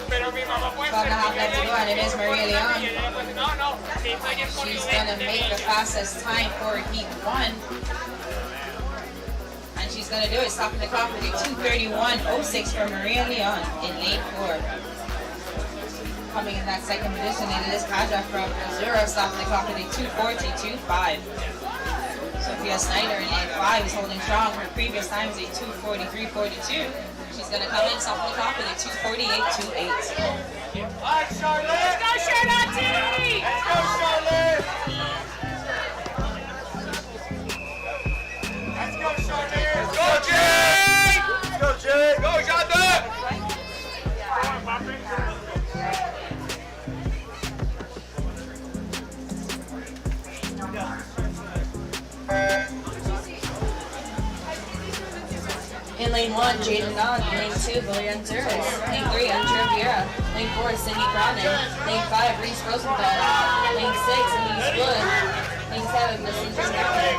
12 and a half left to go, and it is Maria Leon. She's gonna make the fastest time for heat 1. And she's gonna do it, stopping the clock with a 2:31.06 for Maria Leon in lane 4. Coming in that second position, it is Kaja from Missouri, stopping the clock with a 2:42.5. Sophia Snyder in lane 5 is holding strong. Her previous time is a 2:43.42. She's gonna come in, stopping the clock with a 2:48.28. Alright, Charlotte! Let's go, Charlotte! Let's go, Charlotte! Let's go, Charlotte! Go, Jay! Let's go, Jay! Go, Charlotte! In lane 1, Jaden Nod. Lane 2, William Duras. Lane 3, Andrea Vieira. Lane 4, Cindy Cronin. Lane 5, Reese Rosenthal. Lane 6, Elise Wood. Lane 7, Messenger Murphy.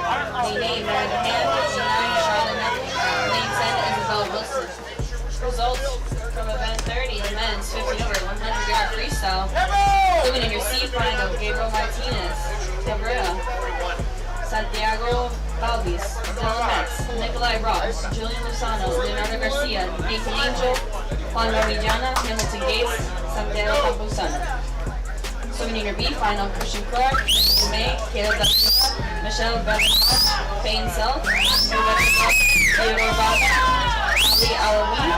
Lane 8, Meredith Hand. Lane 9, Charlotte Murphy. Lane 10, Isabel Wilson. Results from event 30, the men's 50 over 100-yard freestyle. Swimming in your C final, Gabriel Martinez. Cabrera. Santiago Balbis, Dylan Metz, Nikolai Ross, Julian Lozano, Leonardo Garcia, Nathan Angel, Juan Lavillana, Hamilton Gates, Santiago Campuzano. Swimming in your B final, Christian Clark, May, Caleb Garcia, Michelle Bethmach, Payne Self, Theodore Bauman, Ali Alawi,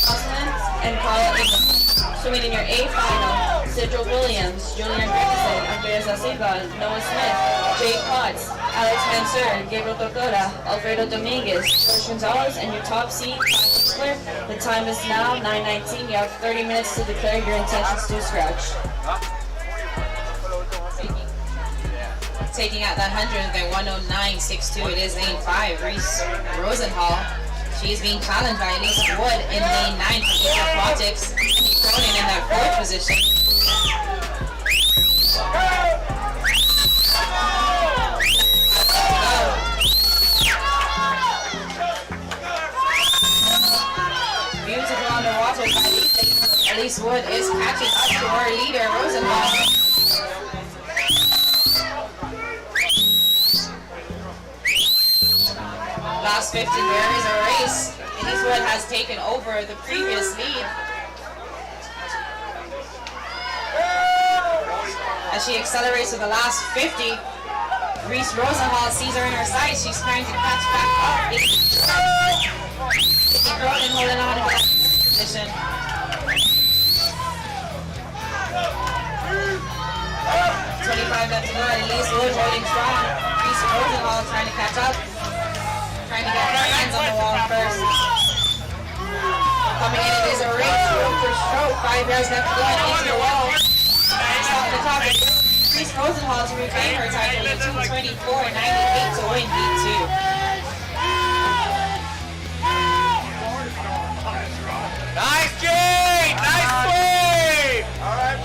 Osman, and Carla Abraham. Swimming in your A final, Cedro Williams, Julian Ferguson, Andreas Asiba, Noah Smith, Jay Potts, Alex Mansour, Gabriel Tocoda, Alfredo Dominguez, George Gonzalez, and your top seed, Tyler. The time is now 9:19. You have 30 minutes to declare your intentions to scratch. Taking out that 100, they're 109.62. It is lane 5, Reese Rosenhall. She is being challenged by Elise Wood in lane 9 for Aquatics. And Cronin in that 4th position. Beautiful underwater by Elise. Elise Wood is catching up to her leader, Rosenhall. Last 50, there is a race. Elise Wood has taken over the previous lead. As she accelerates to the last 50, Reese Rosenhall sees her in her sights. She's trying to catch back up. Nikki Cronin holding on to that position. 25 left to go, and Elise Wood holding strong. Reese Rosenhall trying to catch up. Trying to get her hands on the wall first. Coming in, it is a race, stroke for stroke. 5 yards left to go, and into the wall. Stop the top. Reese Rosenhall to regain her title with 2:24.98 to win heat 2. Nice, Jay! Nice play! Alright,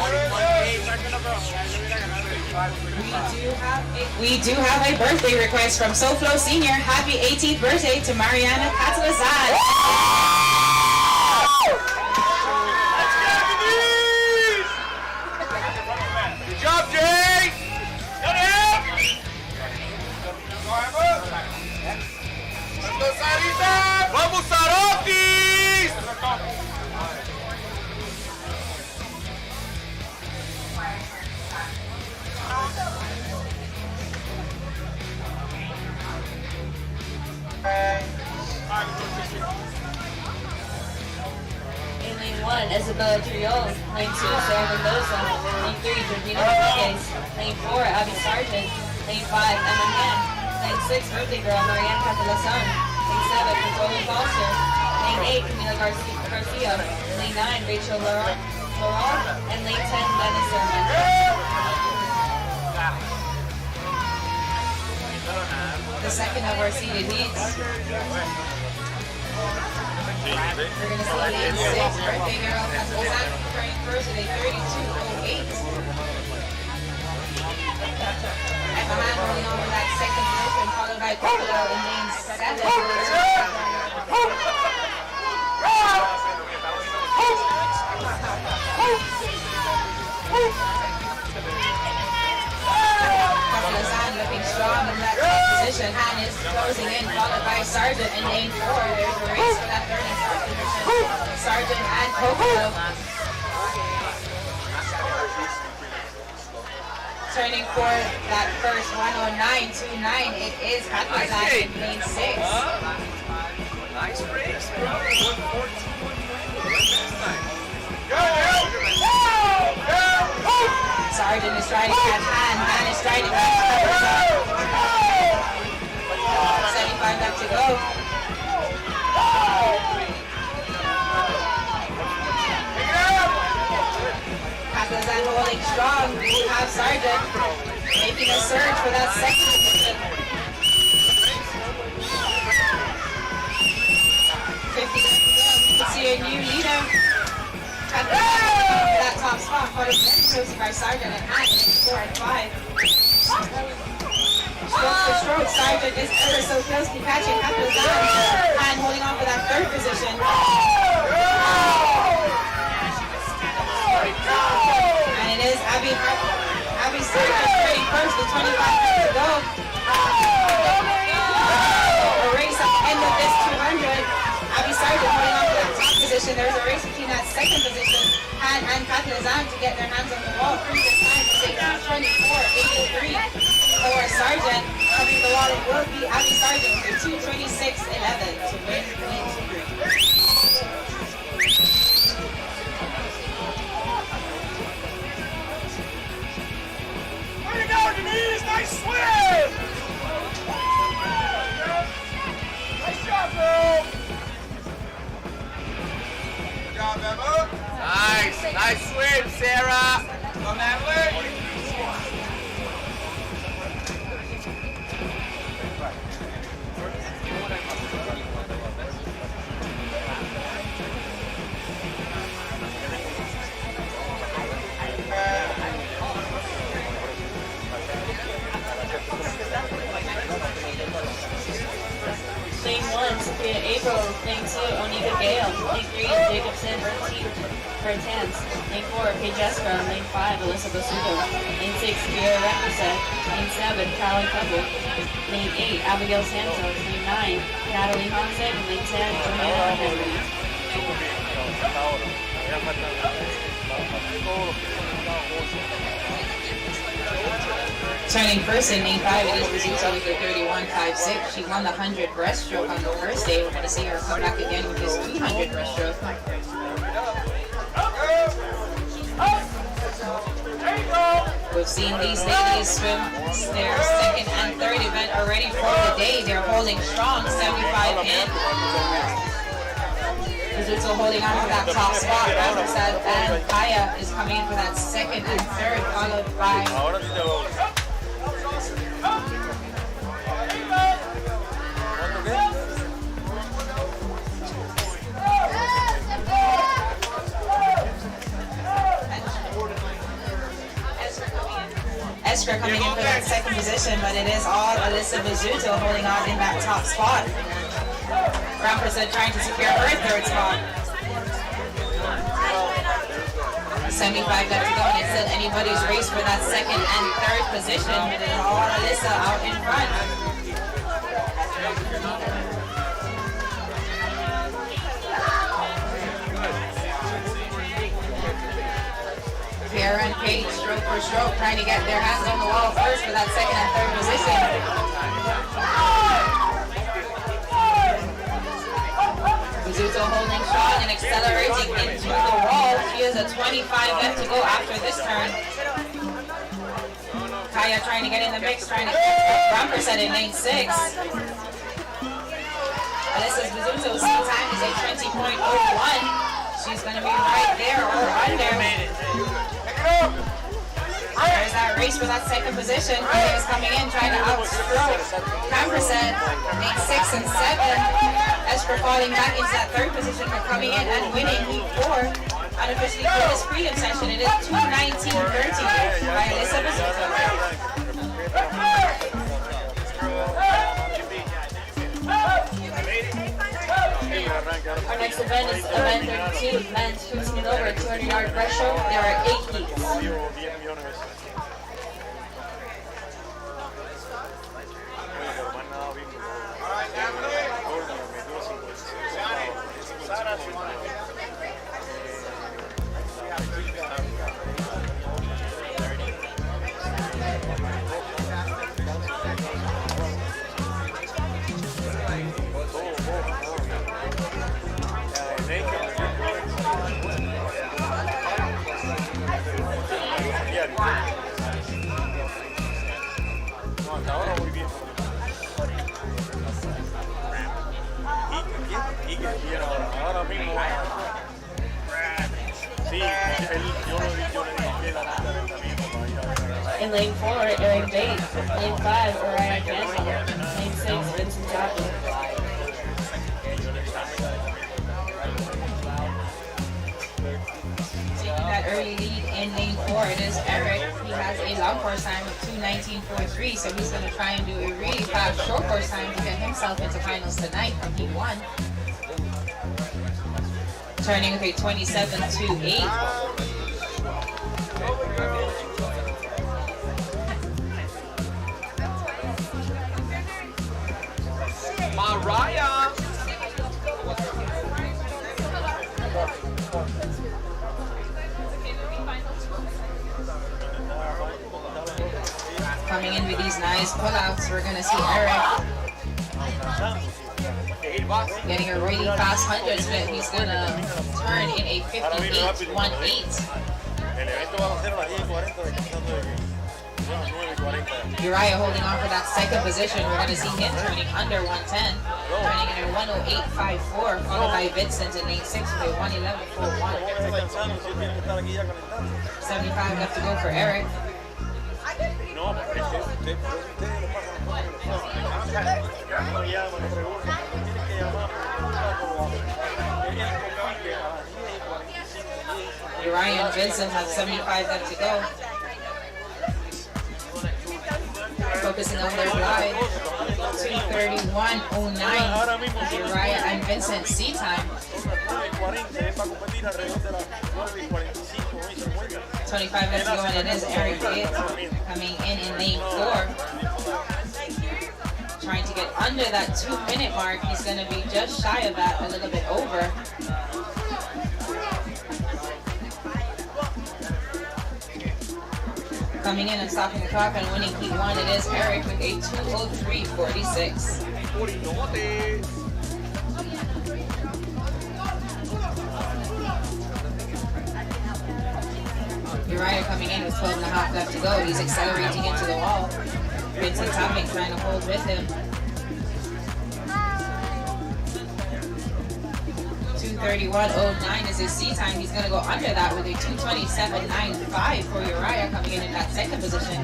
We do have a birthday request from SoFlo Senior. Happy 18th birthday to Mariana Catalazad. Good job, Jay! Get him! Vamos, Sarotis! In lane 1, Isabella Triol. Lane 2, Sarah Mendoza. Lane 3, Georgina Rodriguez. Lane 4, Abby Sargent. Lane 5, Emma Mann. Lane 6, birthday girl, Marianne Catalazan. Lane 7, Controlling Foster. Lane 8, Camila Garcia. Lane 9, Rachel Laurent. And lane 10, Dennis Zerman. The second of our seeded heats. We're going to see lane 6, birthday girl Catalazan turning first at a 32.08. Emma Mann holding on Buffalo in lane 7. Buffalo's looking strong in that top position. Han is closing in, followed by Sargent in lane 4. There's a race for that third and fourth position. Sargent and Buffalo. Turning for that first 109.29, it is Katlazan in lane 6. Nice race, bro. Sargent is trying to catch Han. Han is trying to catch Katlazan. 75 left to go. Katlazan holding strong. We have Sargent making a surge for that second position. 50 left to go. We can see a new leader. Katlazan for that top spot, followed very closely by Sargent and Han in 4 and 5. Stroke for stroke, Sargent is ever so closely catching Katlazan. Han holding on for that third position. And it is Abby Sargent pretty close to 25 minutes to go. A race at the end of this 200. Abby Sargent holding on for that top position. There's a race between that second position, Han and Katlazan, to get their hands on the wall. Previous time to say 224.83 for Sargent. Coming to the wall, it will be Abby Sargent for 226.11 to win lane 2. Way to go, Denise! Nice swim! Nice job, bro! Good job, Emma. Nice swim, Sarah. Come Emily. Lane 1, Sophia April. Lane 2, Onika Gale. Lane 3, Jacobson Bertans. Lane 4, Paige Jessica. Lane 5, Alyssa Basuto. Lane 6, Kiera Represent. Lane 7, Carolyn Pebble. Lane 8, Abigail Santos. Lane 9, Natalie Hansen. Lane 10, Joanna Henry. Turning first in lane 5, it is Basuto with the 31.56. She won the 100 breaststroke on the first day. We're going to see her come back again with this 200 breaststroke. We've seen these ladies swim their second and third event already for the day. They're holding strong, 75 in. Basuto holding on to that top spot. Rampersad and Kaya is coming in for that second and third, followed by Estra coming in for that second position, but it is all Alyssa Basuto holding on in that top spot. Rampersad trying to secure her third spot. 75 left to go, and it's still anybody's race for that second and third position, but it is all Alyssa out in front. Kiera and Paige, stroke for stroke, trying to get their hands on the wall first for that second and third position. Basuto holding strong and accelerating into the wall. She has a 25 left to go after this turn. Kaya trying to get in the mix, trying to get Rampersad in lane 6. Alyssa Basuto's time is a 20.01. She's going to be right there or under. There's that race for that second position. Kaya is coming in, trying to outstroke Rampersad, lane 6 and 7. Estra falling back into that third position, but coming in and winning heat 4. Unofficially for this prelim session, it is 2:19.30 by Alyssa Basuto. Our next event is event 32, men's cruising it over 200-yard breaststroke. There are 8 heats. In lane 4, Eric Bates. Lane 5, Orion Campbell. Lane 6, Vincent Chapman. Taking that early lead in lane 4, it is Eric. He has a long course time of 2:19.43, so he's going to try and do a really fast short course time to get himself into finals tonight from heat 1. Turning with a 27.28. Mariah! Coming in with these nice pullouts, we're going to see Eric getting a really fast 100 split. He's going to turn in a 58.18. Uriah holding on for that second position. We're going to see him turning under 110, turning in a 108.54, followed by Vincent in lane 6 with a 111.41. 75 left to go for Eric. Uriah and Vincent have 75 left to go. Focusing on their glide. 2:31.09 is Uriah and Vincent's seat time. 25 left to go, and it is Eric Bates coming in lane 4. Trying to get under that 2-minute mark. He's going to be just shy of that, a little bit over. Coming in and stopping the clock and winning heat 1, it is Eric with a 2:03.46. Uriah coming in with 12.5 left to go. He's accelerating into the wall. Vincent Topping trying to hold with him. 2:31.09 is his seat time. He's going to go under that with a 2:27.95 for Uriah coming in that second position.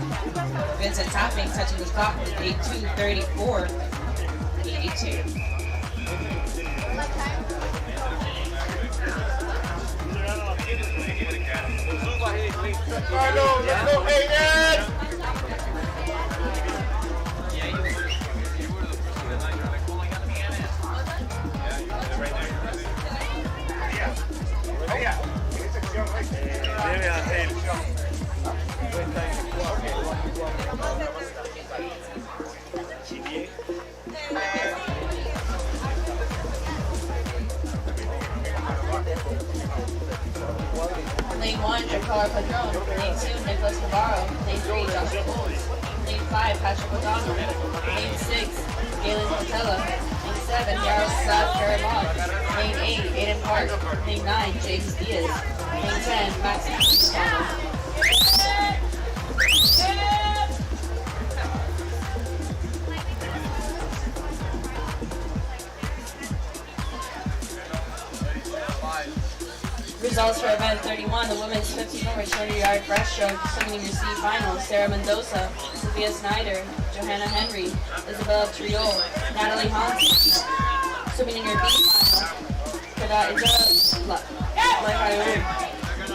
Vincent Topping touching the clock with a 2:34.82. Carlos, let's go, Hayden! Lane 1, Jacar Padron. Lane 2, Nicholas Navarro. Lane 3, Joshua Bowles. Lane 5, Patrick O'Donnell. Lane 6, Galen Montella. Lane 7, Yaroslav Karamov. Lane 8, Aiden Park. Lane 9, James Diaz. Lane 10, Max O'Donnell. Results for event 31, the women's 15-over 200-yard breaststroke, swimming in your C finals: Sarah Mendoza, Sophia Snyder, Johanna Henry, Isabella Triol, Natalie Hans. Swimming in your B final: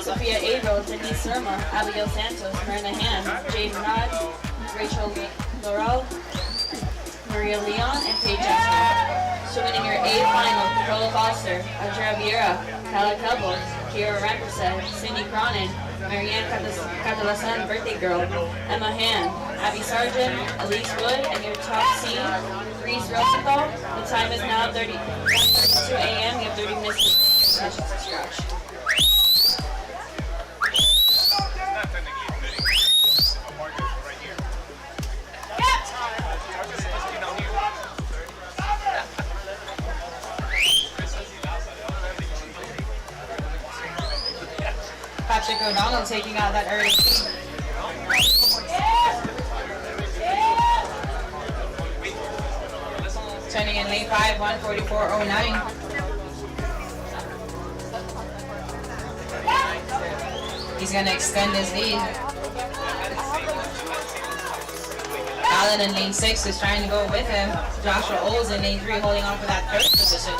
Sophia Averill, Denise Surma, Abigail Santos, Marina Hand, Jade Rod, Rachel Laurel, Maria Leon, and Paige Jackson. Swimming in your A final, Carla Foster, Andrea Vieira, Kala Kelbo, Kira Rampersad, Cindy Cronin, Marianne Catalasan, birthday girl, Emma Han, Abby Sargent, Elise Wood, and your top seed, Reese Rosenthal. The time is now 1:32 a.m. You have 30 minutes to finish the scratch. Patrick O'Donnell taking out that early lead. Turning in lane 5, 1:44.09. He's going to extend his lead. Allen in lane 6 is trying to go with him. Joshua Oles in lane 3 holding on for that third position.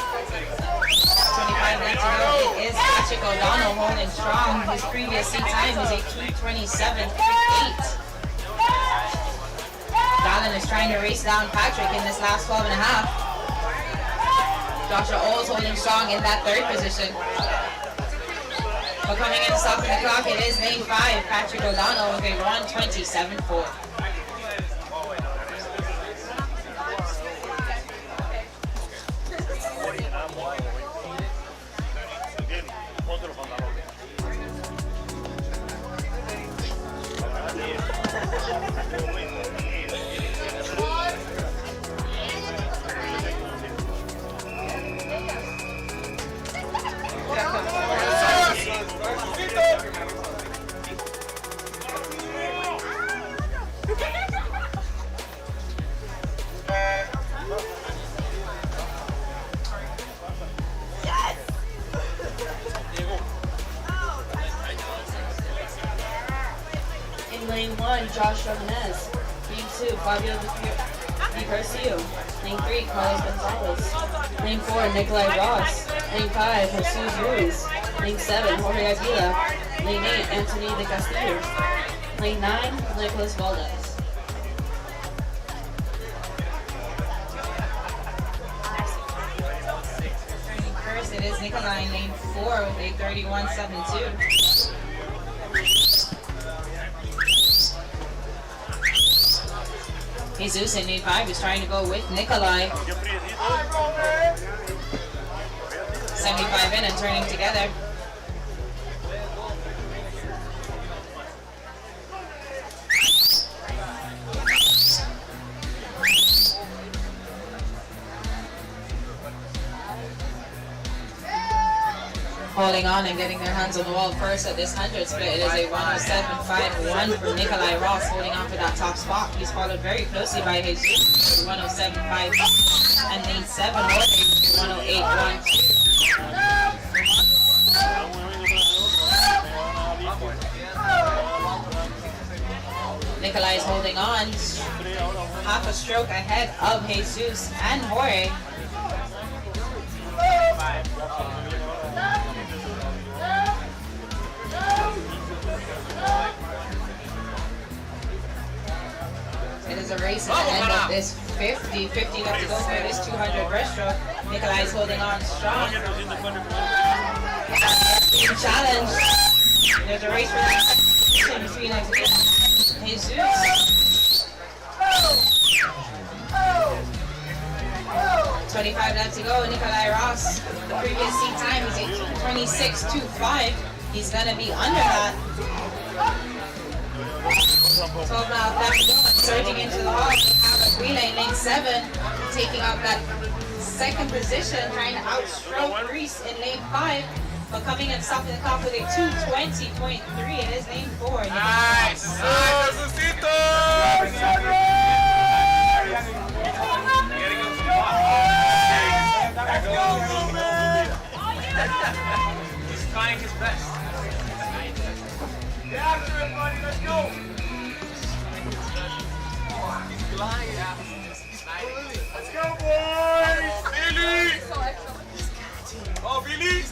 25 left to go. It is Patrick O'Donnell holding strong. His previous seat time was a 2:27.8. Allen is trying to race down Patrick in this last 12 and a half. Joshua Oles holding strong in that third position. But coming in stopping the clock, it is lane 5, Patrick O'Donnell with a 1:27.4. In lane 1, Josh Ramirez. Lane 2, Fabio Di Garcia. Lane 3, Carlos Gonzalez. Lane 4, Nikolai Ross. Lane 5, Jesus Ruiz. Lane 7, Jorge Aguila. Lane 8, Anthony De Castillo. Lane 9, Nicholas Valdez. First, it is Nikolai in lane 4 with a 31.72. Jesus in lane 5 is trying to go with Nikolai. 75 in and turning together. Holding on and getting their hands on the wall first at this 100 split. It is a 107.51 for Nikolai Ross holding on for that top spot. He's followed very closely by Jesus, 107.5, and lane 7, Jorge, 108.12. Nikolai is holding on, half a stroke ahead of Jesus and Jorge. It is a race at the end of this 50 left to go for this 200 breaststroke. Nikolai is holding on strong. Challenge. There's a race for that between Jesus. 25 left to go. Nikolai Ross, the previous seat time is a 2:26.25. He's gonna be under that. 12 miles left to go. Surging into the wall. We have a relay in lane 7, taking up that second position, trying to outstroke Reese in lane 5, but coming and stopping the clock with a 2:20.3. It is lane 4. Nice! He's trying his best. Get after it, buddy. Let's go. Let's go, boys! Billy! Oh, Billy!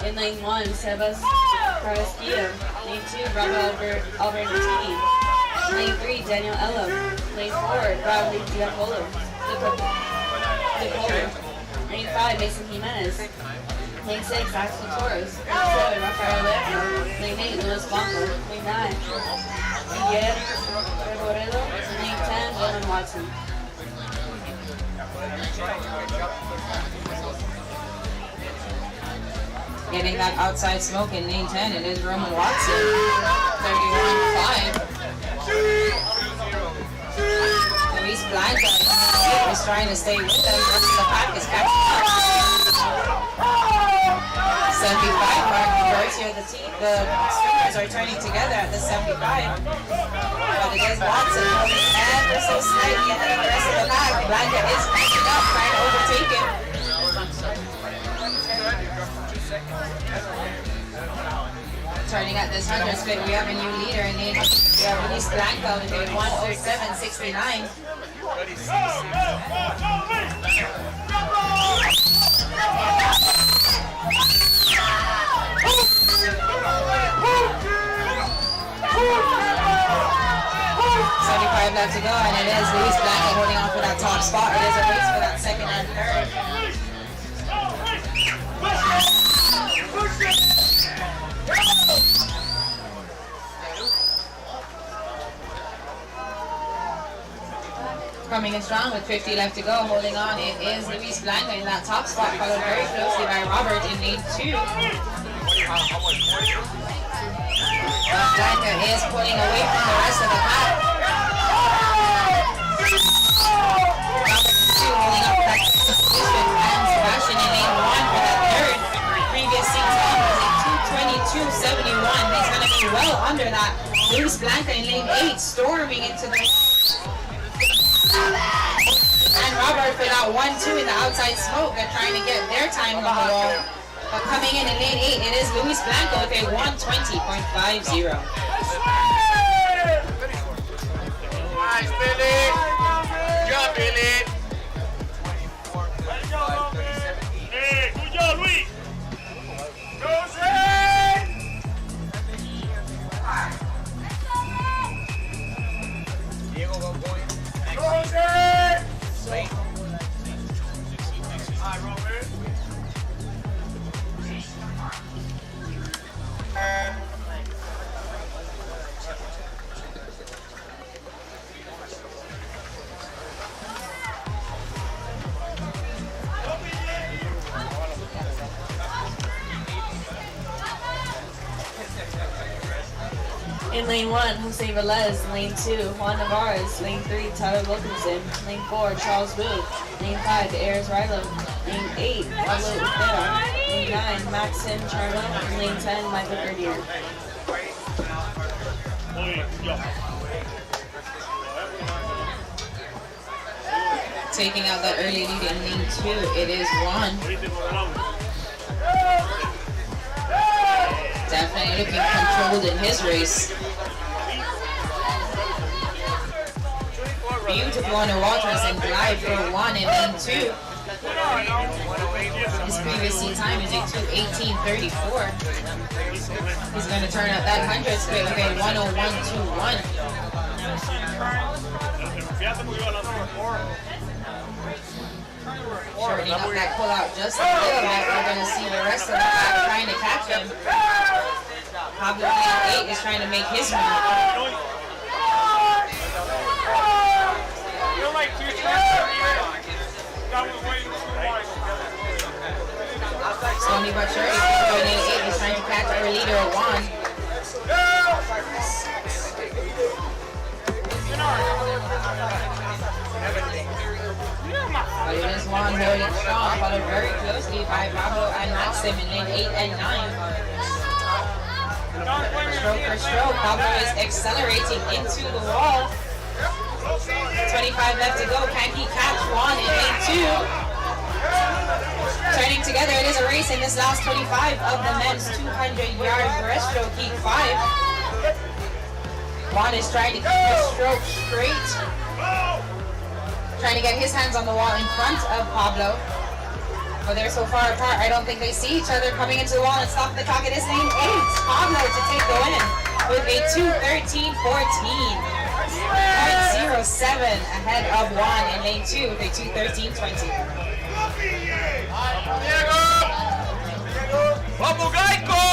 In lane 1, Sebas Carrasquillo. Lane 2, Bravo Albertini. Lane 3, Daniel Ello. Lane 4, Bradley Diapolo. Lane 5, Mason Jimenez. Lane 6, Axel Torres. Lane 7, Rafael Lerner. Lane 8, Luis Blanco. Lane 9, Miguel Reboredo. Lane 10, Roman Watson. Getting that outside smoke in lane 10, it is Roman Watson, 31-5. Luis Blanco is trying to stay with them. The rest of the pack is catching up. 75 mark. Majority of the team, the streamers are turning together at the 75. But it is Watson holding ever so slightly ahead of the rest of the pack. Blanco is catching up, trying to overtake him. Turning at this 100 split, we have a new leader in lane. We have Luis Blanco with a 1:07.69. 75 left to go, and it is Luis Blanco holding on for that top spot. It is a race for that second and third. Coming in strong with 50 left to go, holding on, it is Luis Blanco in that top spot, followed very closely by Robert in lane 2. Blanco is pulling away from the rest of the pack. Robert in 2 holding up that second position, and Sebastian in lane 1 for that third. Previous seat time was a 2:22.71. He's going to be well under that. Luis Blanco in lane 8, storming into the and Robert for that 1-2 in the outside smoke. They're trying to get their time on the wall. But coming in lane 8, it is Luis Blanco with a 1:20.50. Nice, Billy. Good job, Billy. Hey, good job, Luis. Diego going. Hi, Robert. In lane 1, Jose Velez. Lane 2, Juan Navarez. Lane 3, Tyler Wilkinson. Lane 4, Charles Booth. Lane 5, Ayers Rilo. Lane 8, Pablo Utera. Lane 9, Maxim Charno. And lane 10, Michael Verdier. Taking out that early lead in lane 2, it is Juan. Definitely looking controlled in his race. Beautiful underwaters and glide for Juan in lane 2. His previous seat time is a 2:18.34. He's going to turn out that 100 split with a 1:01.21. Shortening up that pull-out just a little bit. We're going to see the rest of the pack trying to catch him. Pablo lane 8 is trying to make his move. Slowly but surely, Pablo lane 8 is trying to catch our leader, Juan. But it is Juan holding strong, followed very closely by Pablo and Maxim in lane 8 and 9. Stroke for stroke, Pablo is accelerating into the wall. 25 left to go, can he catch Juan in lane 2? Turning together, it is a race in this last 25 of the men's 200-yard breaststroke heat 5. Juan is trying to keep his stroke straight. Trying to get his hands on the wall in front of Pablo. But they're so far apart, I don't think they see each other. Coming into the wall and stopping the clock. It is lane 8. Pablo to take the win with a 2:13.14. 0.07 ahead of Juan in lane 2 with a 2:13.20. Vamos, Geico!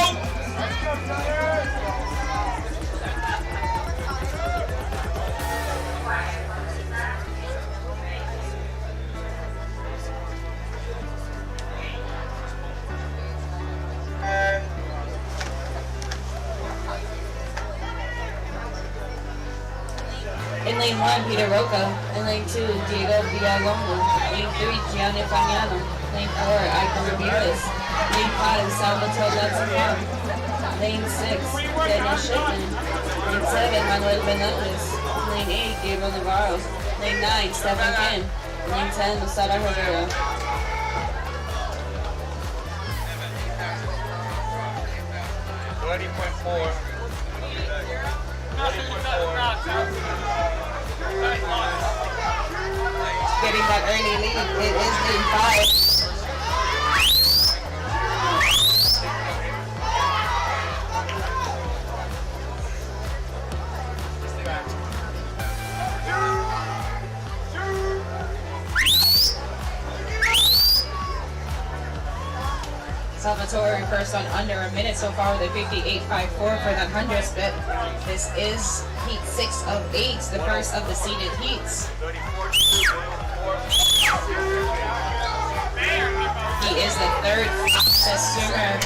In lane 1, Peter Roca. In lane 2, Diego Villalongo. Lane 3, Gianni Fagnano. Lane 4, Icon Ramirez. Lane 5, Salvatore Lazzaro. Lane 6, Daniel Shipman. Lane 7, Manuel Benendez. Lane 8, Gabriel Navarro. Lane 9, Stefan Kim. Lane 10, Losada Herrera. Getting that early lead. It is lane 5. Salvatore first on under a minute so far with a 58.54 for that 100 split. This is heat 6 of 8, the first of the seeded heats. He is the third fastest swimmer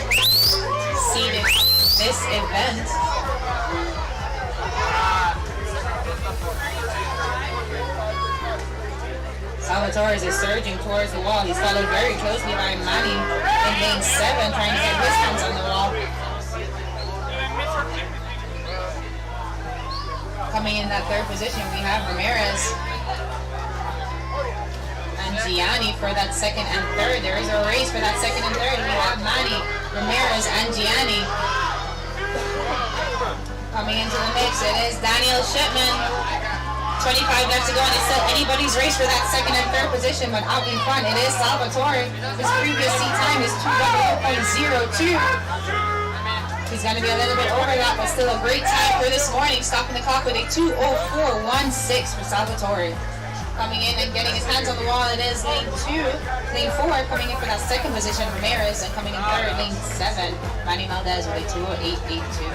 seeded this event. Salvatore is surging towards the wall. He's followed very closely by Manny in lane 7, trying to get his hands on the wall. Coming in that third position, we have Ramirez and Gianni for that second and third. There is a race for that second and third. We have Manny, Ramirez, and Gianni. Coming into the mix, it is Daniel Shipman. 25 left to go, and it's still anybody's race for that second and third position, but out in front, it is Salvatore. His previous seat time is 2:00.02. He's going to be a little bit over that, but still a great time for this morning, stopping the clock with a 2:04.16 for Salvatore. Coming in and getting his hands on the wall, it is lane 2. Lane 4 coming in for that second position, Ramirez, and coming in third, lane 7, Manny Maldez with a 2:08.82.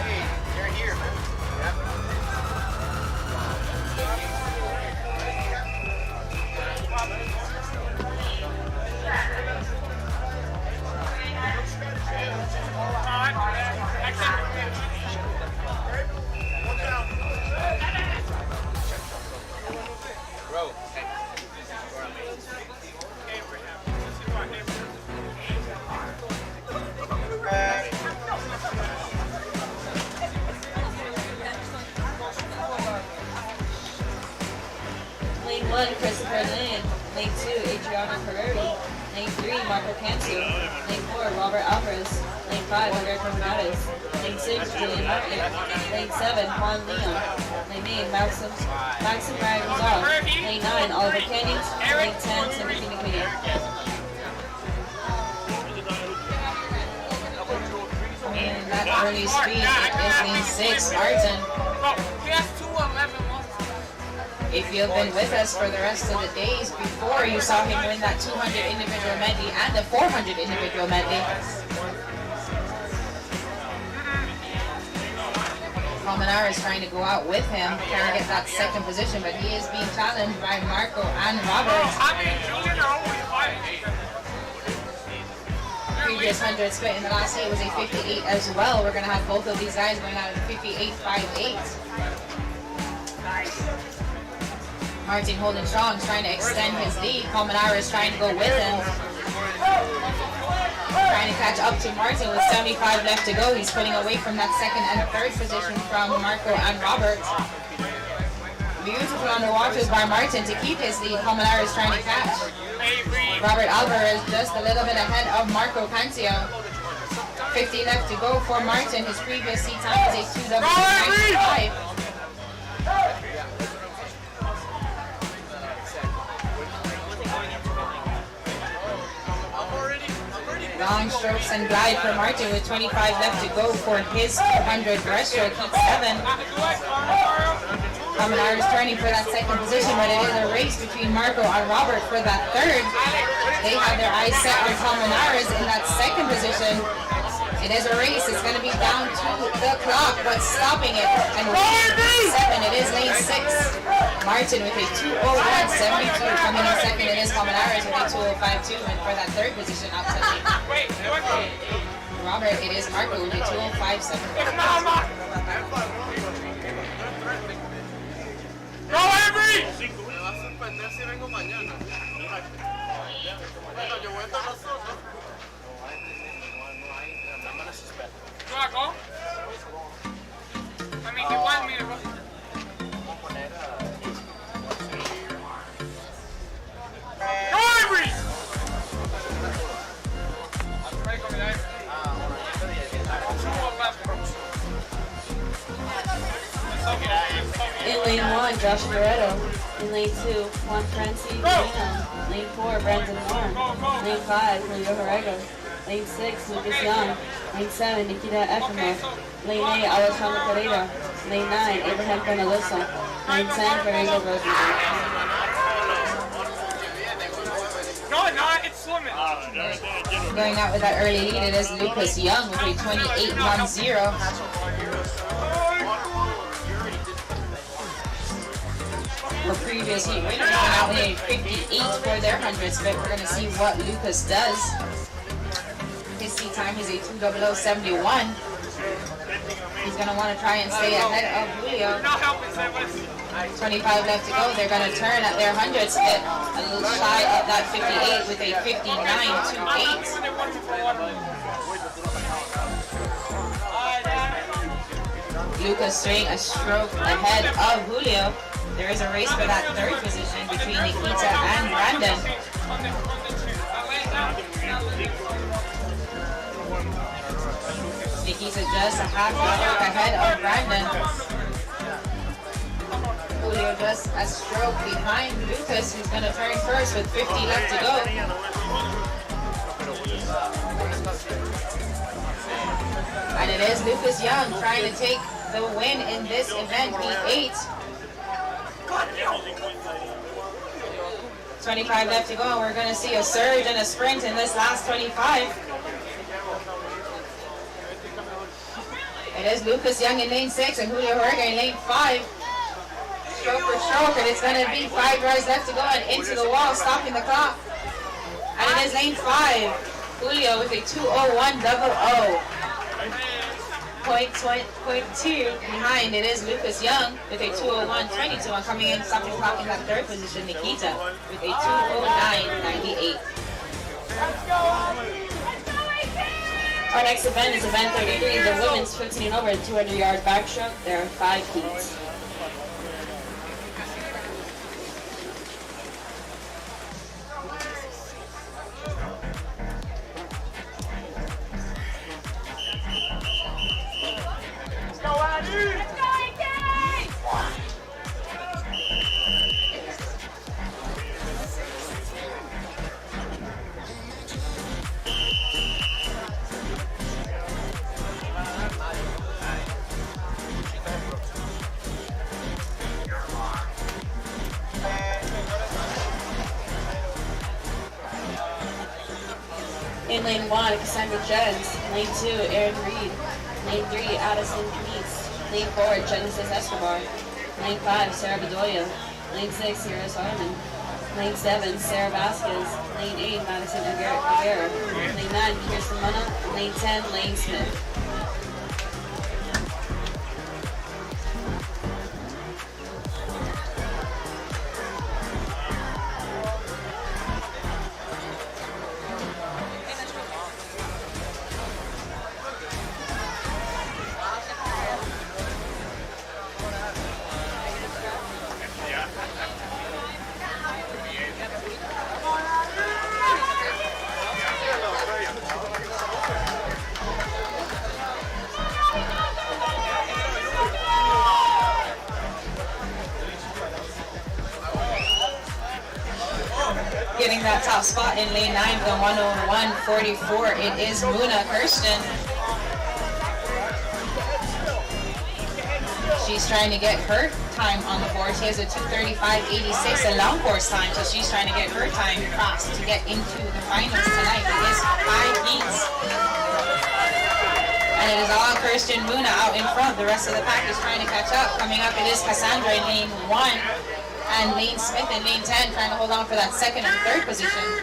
Lane 1, Christopher Lane. Lane 2, Adriano Ferreri. Lane 3, Marco Cantu. Lane 4, Robert Alvarez. Lane 5, Alberto Hernandez. Lane 6, Julian Martin. Lane 7, Juan Leon. Lane 8, Maxim Ragazal. Lane 9, Oliver Kenny. Lane 10, Timothy McQueen. And that early speed is lane 6, Martin. If you've been with us for the rest of the days before, you saw him win that 200 individual medley and the 400 individual medley. Colmenar is trying to go out with him, trying to get that second position, but he is being challenged by Marco and Robert. Previous 100 split in the last heat was a 58 as well. We're going to have both of these guys going out at a 58.58. Martin holding strong, trying to extend his lead. Colmenar is trying to go with him. Trying to catch up to Martin with 75 left to go. He's pulling away from that second and third position from Marco and Robert. Beautiful underwaters by Martin to keep his lead. Colmenar is trying to catch. Robert Alvarez just a little bit ahead of Marco Pancio. 50 left to go for Martin. His previous seat time is a 2:95. Long strokes and glide for Martin with 25 left to go for his 200 breaststroke, heat 7. Caminara is turning for that second position, but it is a race between Marco and Robert for that third. They have their eyes set on Caminara in that second position. It is a race. It's going to be down to the clock, but stopping it. And lane 7, it is lane 6. Martin with a 2:01.72 coming in second. It is Caminara with a 2:05.2, and for that third position outside lane. Robert, it is Marco with a 2:05.7. Go, Henry! Do I go? I mean, he wanted me to go. Go, Henry! Ready, go, guys. 2 more left, bro. In lane 1, Josh Barreto. In lane 2, Juan Francis Marino. Lane 4, Brandon Moore. Lane 5, Julio Herrero. Lane 6, Lucas Young. Lane 7, Nikita Efimov. Lane 8, Alejandro Pereira. Lane 9, Abraham Penalosa. Lane 10, Federico Rosenberg. No, it's swimming. Going out with that early lead, it is Lucas Young with a 28.10. For previous heat winners, went out with a 58 for their 100 split. We're going to see what Lucas does. His seat time is a 2:00.71. He's going to want to try and stay ahead of Julio. 25 left to go. They're going to turn at their 100 split. A little shy of that 58 with a 59.28. Lucas straight a stroke ahead of Julio. There is a race for that third position between Nikita and Brandon. Nikita just a half a stroke ahead of Brandon. Julio just a stroke behind Lucas, who's going to turn first with 50 left to go. And it is Lucas Young trying to take the win in this event, Heat 8. 25 left to go, and we're going to see a surge and a sprint in this last 25. It is Lucas Young in lane 6 and Julio Herrera in lane 5. Stroke for stroke, and it's going to be 5 drives left to go and into the wall, stopping the clock. And it is lane 5. Julio with a 2:01.00. Point 2 behind, it is Lucas Young with a 2:01.22, and coming in, stopping clock in that third position, Nikita with a 2:09.98. Our next event is event 33, the women's 15 and over 200-yard backstroke. There are 5 heats. In lane 1, Cassandra Jens. Lane 2, Aaron Reed. Lane 3, Addison Knies. Lane 4, Genesis Escobar. Lane 5, Sarah Bedoya. Lane 6, Sierra Solomon. Lane 7, Sarah Vasquez. Lane 8, Madison Aguera. Lane 9, Kirsten Muna. Lane 10, Lane Smith. that top spot in lane 9 with a 101.44. It is Muna Kirsten. She's trying to get her time on the board. She has a 2:35.86, a long course time, so she's trying to get her time crossed to get into the finals tonight. It is 5 heats. And it is all Kirsten Muna out in front. The rest of the pack is trying to catch up. Coming up, it is Cassandra in lane 1 and Lane Smith in lane 10 trying to hold on for that second and third position.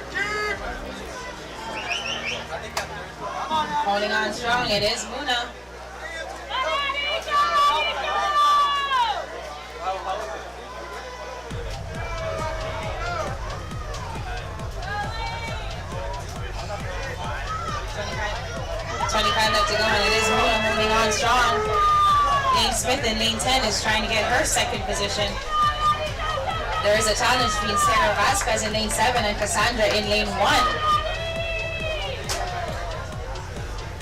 Holding on strong, it is Muna. Left to go, and it is Muna holding on strong. Lane Smith in lane 10 is trying to get her second position. There is a challenge between Sarah Vasquez in lane 7 and Cassandra in lane 1.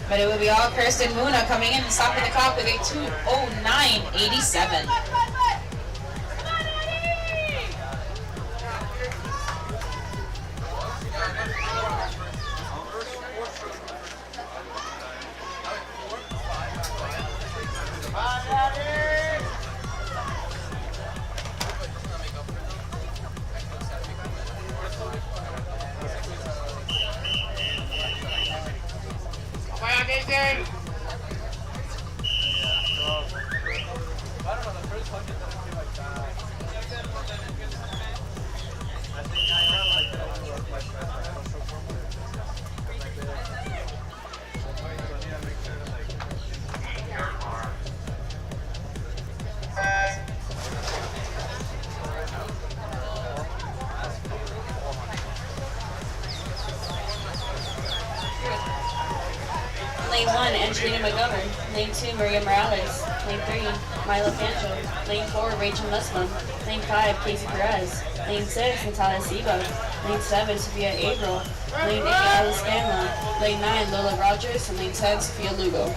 But it will be all Kirsten Muna coming in and stopping the clock with a 2:09.87. Lane 1, Angelina McGovern. Lane 2, Maria Morales. Lane 3, Milo Fancho. Lane 4, Rachel Nussbaum. Lane 5, Casey Perez. Lane 6, Natalia Sibo. Lane 7, Sophia Averill. Lane 8, Alice Scanlon. Lane 9, Lola Rogers. And lane 10, Sophia Lugo.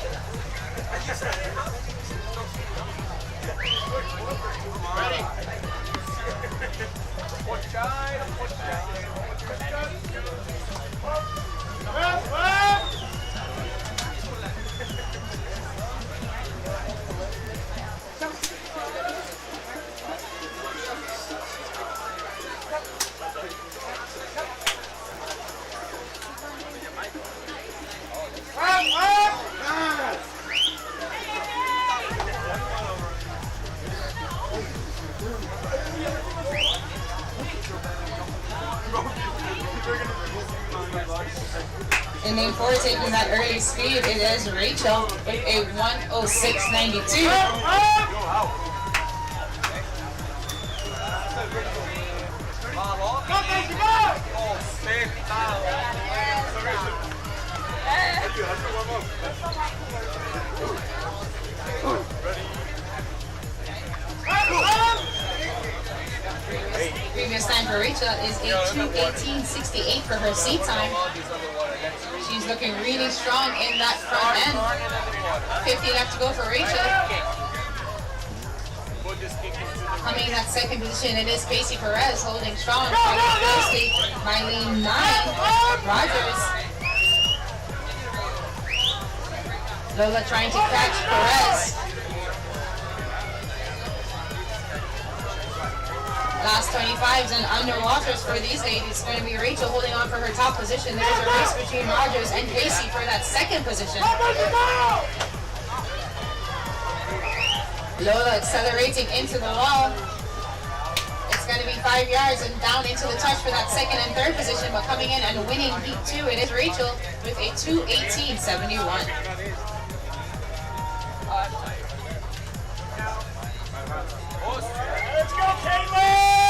In lane 4, taking that early speed, it is Rachel with a 1:06.92. Previous time for Rachel is a 2:18.68 for her seat time. She's looking really strong in that front end. 50 left to go for Rachel. Coming in that second position, it is Casey Perez holding strong, fighting closely by lane 9, Rogers. Lola trying to catch Perez. Last 25s and underwaters for these ladies. It's going to be Rachel holding on for her top position. There's a race between Rogers and Casey for that second position. Lola accelerating into the wall. It's going to be 5 yards and down into the touch for that second and third position, but coming in and winning heat 2, it is Rachel with a 2:18.71. Let's go, Caitlin!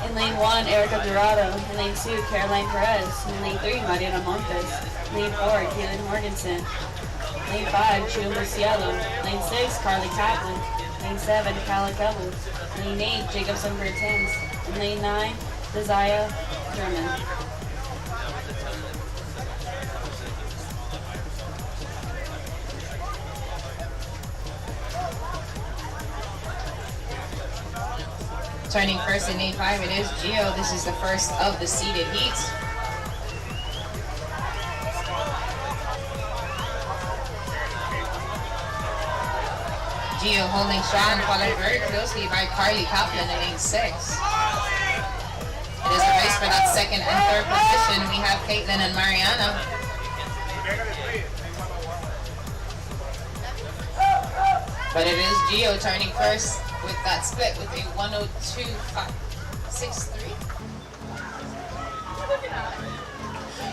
In lane 1, Erica Dorado. In lane 2, Caroline Perez. In lane 3, Mariana Montes. Lane 4, Caitlin Morganson. Lane 5, Julia Musiello. Lane 6, Carly Kaplan. Lane 7, Kala Kelly. Lane 8, Jacobson Bertens. And lane 9, Desire German. Turning first in lane 5, it is Gio. This is the first of the seeded heats. Gio holding strong, followed very closely by Carly Kaplan in lane 6. It is a race for that second and third position. We have Caitlin and Mariana. But it is Gio turning first with that split with a 102.63.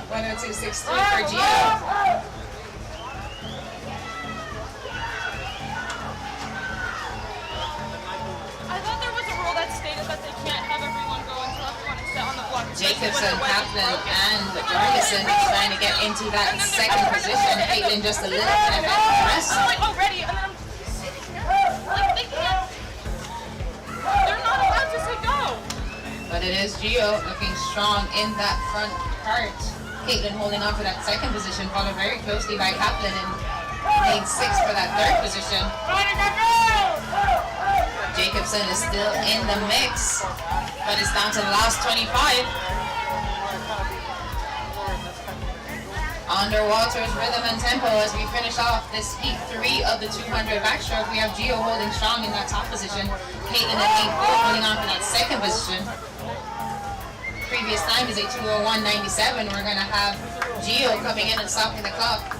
102.63 for Gio. Jacobson, Kaplan, and Ferguson trying to get into that second position. Caitlin just a little bit ahead of the rest. Already, and then I'm sitting there. Like, they can't. They're not allowed to say go. But it is Gio looking strong in that front part. Caitlin holding on for that second position, followed very closely by Kaplan in lane 6 for that third position. Jacobson is still in the mix, but it's down to the last 25. Underwater's rhythm and tempo as we finish off this heat 3 of the 200 backstroke. We have Gio holding strong in that top position. Caitlin in lane 4 holding on for that second position. Previous time is a 2:01.97. We're going to have Gio coming in and stopping the clock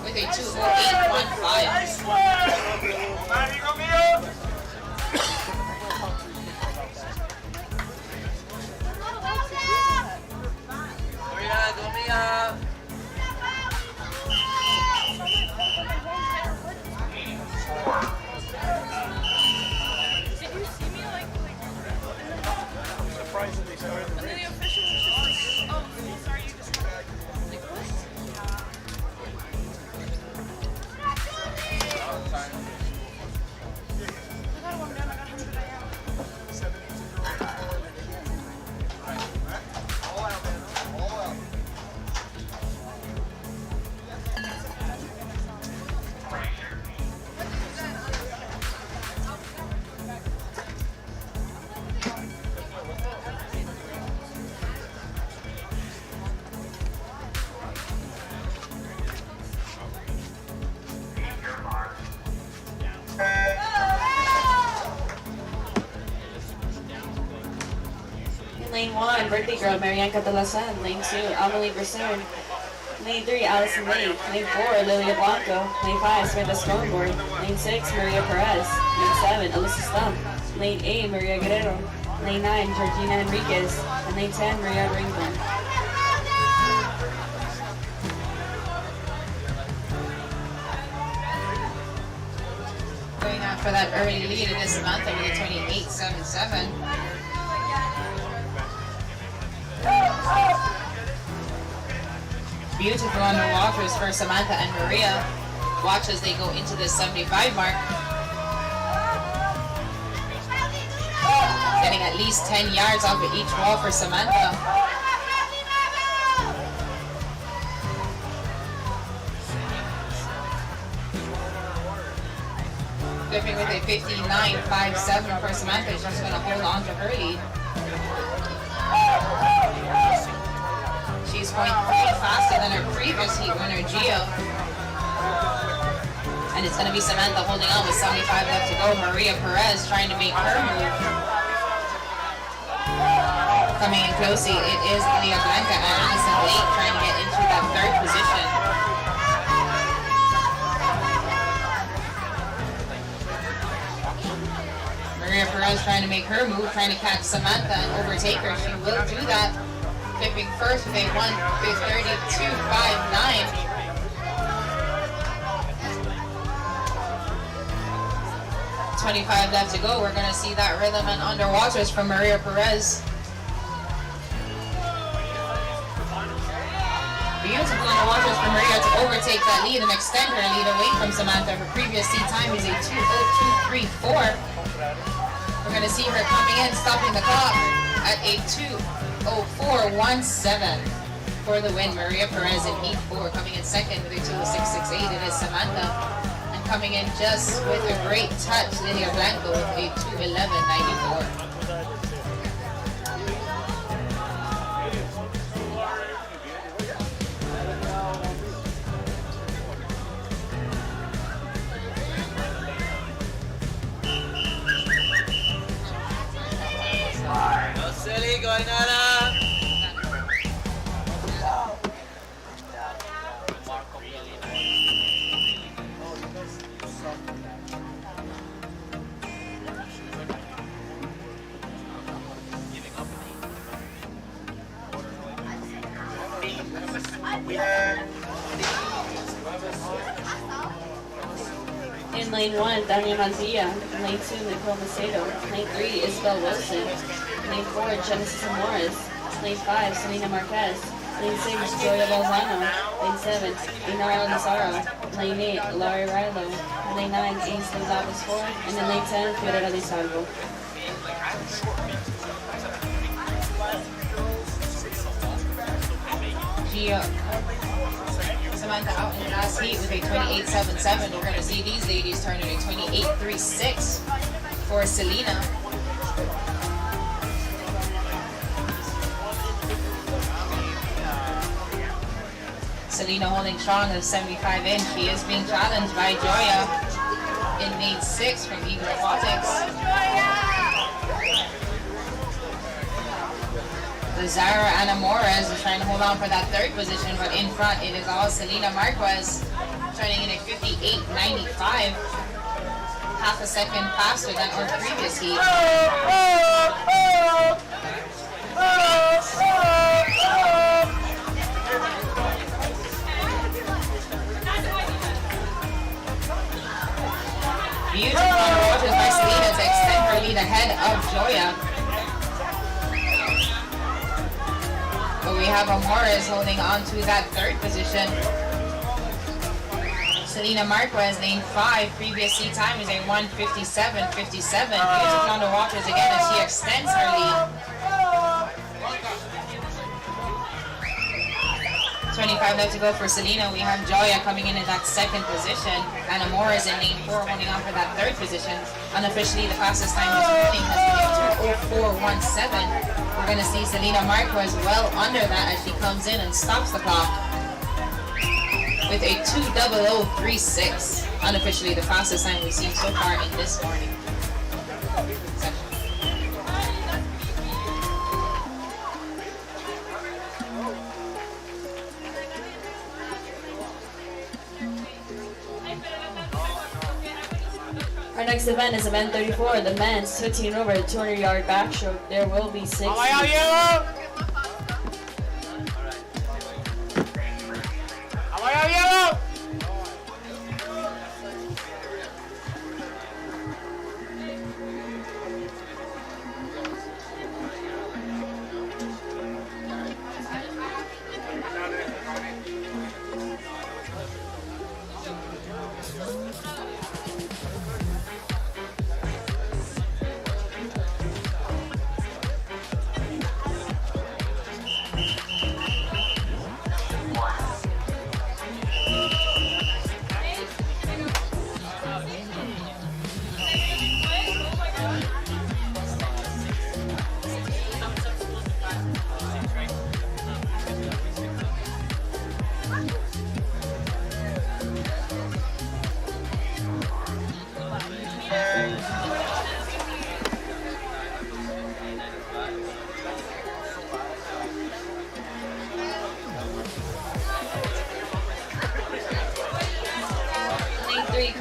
with a 2:08.15. Lane 1, Birthday Girl, Marianne Catalasan. Lane 2, Amelie Brisson. Lane 3, Allison Lee. Lane 4, Lilia Blanco. Lane 5, Samantha Stoneboard. Lane 6, Maria Perez. Lane 7, Alyssa Stump. Lane 8, Maria Guerrero. Lane 9, Georgina Enriquez. And lane 10, Maria Ringburn. Going out for that early lead, it is Samantha with a 28.77. Beautiful underwaters for Samantha and Maria. Watch as they go into the 75 mark. Getting at least 10 yards off of each wall for Samantha. Flipping with a 59.57 for Samantha. She's just going to hold on to her lead. She's going pretty faster than her previous heat winner, Gio. And it's going to be Samantha holding on with 75 left to go. Maria Perez trying to make her move. Coming in closely, it is Leah Blanca and Allison Lake trying to get into that third position. Maria Perez trying to make her move, trying to catch Samantha and overtake her. She will do that. Flipping first with a 1:32.59. 25 left to go. We're going to see that rhythm and underwaters from Maria Perez. Beautiful for Maria to overtake that lead and extend her lead away from Samantha. Her previous seat time is a 2:02.34. We're going to see her coming in, stopping the clock at a 2:04.17 for the win. Maria Perez in heat 4, coming in second with a 2:06.68. It is Samantha. And coming in just with a great touch, Lydia Blanco with a 2:11.94. Silly, going nada. In lane 1, Dania Manzilla. In lane 2, Nicole Macedo. Lane 3, Isabel Wilson. Lane 4, Genesis Morris. Lane 5, Selena Marquez. Lane 6, Joya Balzano. Lane 7, Inara Lazaro. Lane 8, Laurie Rilo. Lane 9, Ainsley Lopez Ford. And in lane 10, Fiorella Di Salvo. Samantha out in the last heat with a 28.77. We're going to see these ladies turn in a 28.36 for Selena. Selena holding strong at 75 in. She is being challenged by Joya in lane 6 from Eagle Aquatics. Zara Anamores is trying to hold on for that third position, but in front it is all Selena Marquez, turning in a 58.95, half a second faster than our previous heat. Beautiful approaches by Selena to extend her lead ahead of Joya. But we have Amores holding on to that third position. Selena Marquez, lane 5, previous seat time is a 1:57.57. Beautiful on the walkers again as she extends her lead. 25 left to go for Selena. We have Joya coming in that second position. And Amores in lane 4 holding on for that third position. Unofficially, the fastest time this morning has been a 2:04.17. We're going to see Selena Marquez well under that as she comes in and stops the clock with a 2:00.36. Unofficially, the fastest time we've seen so far in this morning session. Our next event is event 34, the men's 15 over 200-yard backstroke. There will be 6.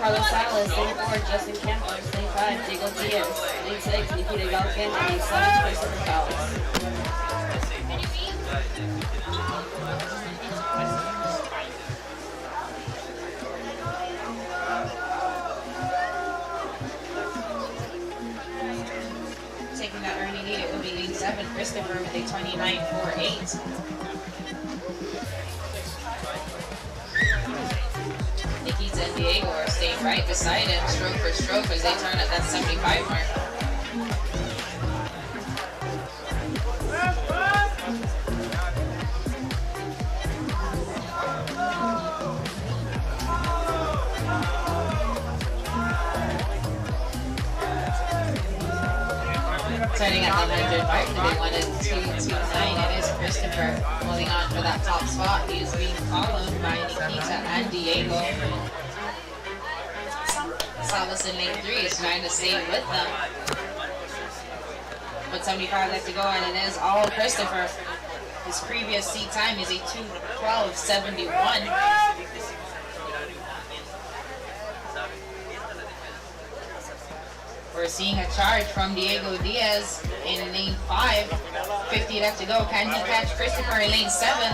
Carlos Salas, lane 4, Justin Campos, lane 5, Diego Diaz, lane 6, Nikita Galkin, and lane 7, Christopher Fowles. Taking that early lead, it will be lane 7, Christopher with a 29.48. right beside him, stroke for stroke, as they turn at that 75 mark. Starting at the 100 mark, the big one is 229. It is Christopher holding on for that top spot. He is being followed by Nikita and Diego. Salas in lane 3 is trying to stay with them. But 75 left to go, and it is all Christopher. His previous seat time is a 2:12.71. We're seeing a charge from Diego Diaz in lane 5. 50 left to go. Can he catch Christopher in lane 7?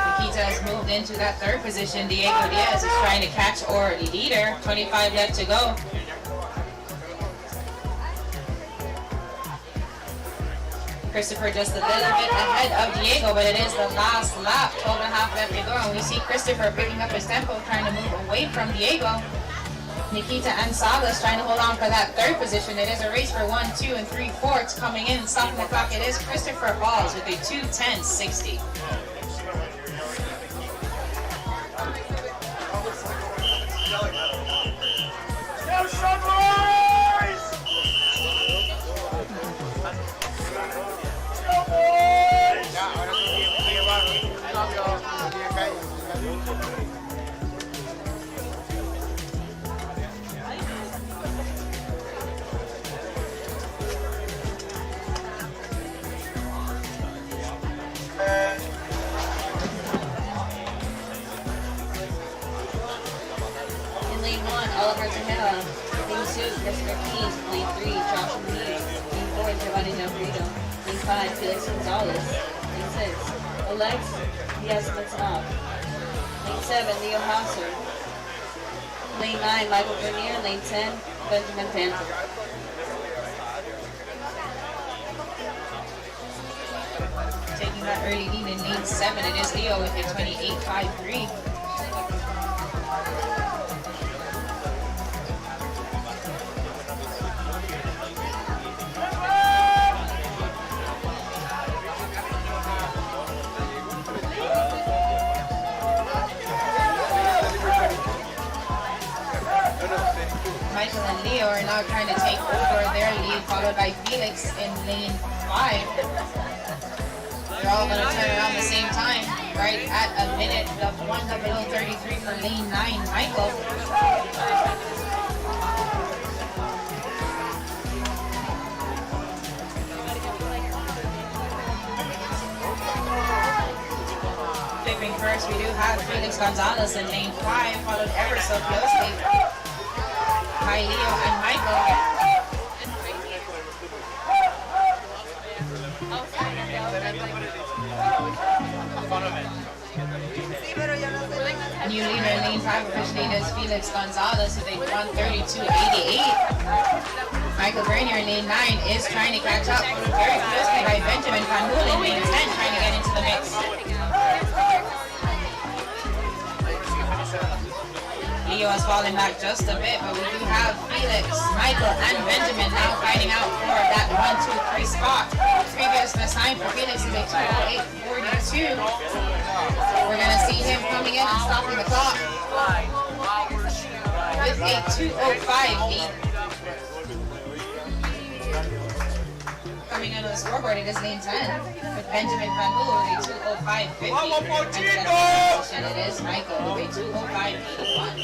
Nikita has moved into that 3rd position. Diego Diaz is trying to catch or lead her. 25 left to go. Christopher just a little bit ahead of Diego, but it is the last lap, 12.5 left to go, and we see Christopher picking up his tempo, trying to move away from Diego. Nikita and Salas trying to hold on for that 3rd position. It is a race for 1, 2, and 3/4 coming in, stopping the clock. It is Christopher Balls with a 2:10.60. In lane 1, Oliver Tejeda. Lane 2, Christopher Keys. Lane 3, Joshua Meade. Lane 4, Giovanni Del Frito. Lane 5, Felix Gonzalez. Lane 6, Alex Diaz-Matanoff. Lane 7, Leo Hauser. Lane 9, Michael Bernier. Lane 10, Benjamin Panther. Taking that early lead in lane 7, it is Leo with a 28.53. Michael and Leo are now trying to take over their lead, followed by Felix in lane 5. They're all going to turn around the same time, right at a minute of 1:00:33 for lane 9, Michael. Flipping first, we do have Felix Gonzalez in lane 5, followed ever so closely by Leo and Michael. New leader in lane 5 officially is Felix Gonzalez with a 1:32.88. Michael Bernier in lane 9 is trying to catch up, followed very closely by Benjamin Van Hool in lane 10, trying to get into the mix. Leo has fallen back just a bit, but we do have Felix, Michael, and Benjamin now fighting out for that 1, 2, 3 spot. Previous best time for Felix is a 2:08.42. We're going to see him coming in and stopping the clock with a 2:05.8. Coming in on the scoreboard, it is lane 10 with Benjamin Van Hool with a 2:05.50. And it is Michael with a 2:05.81.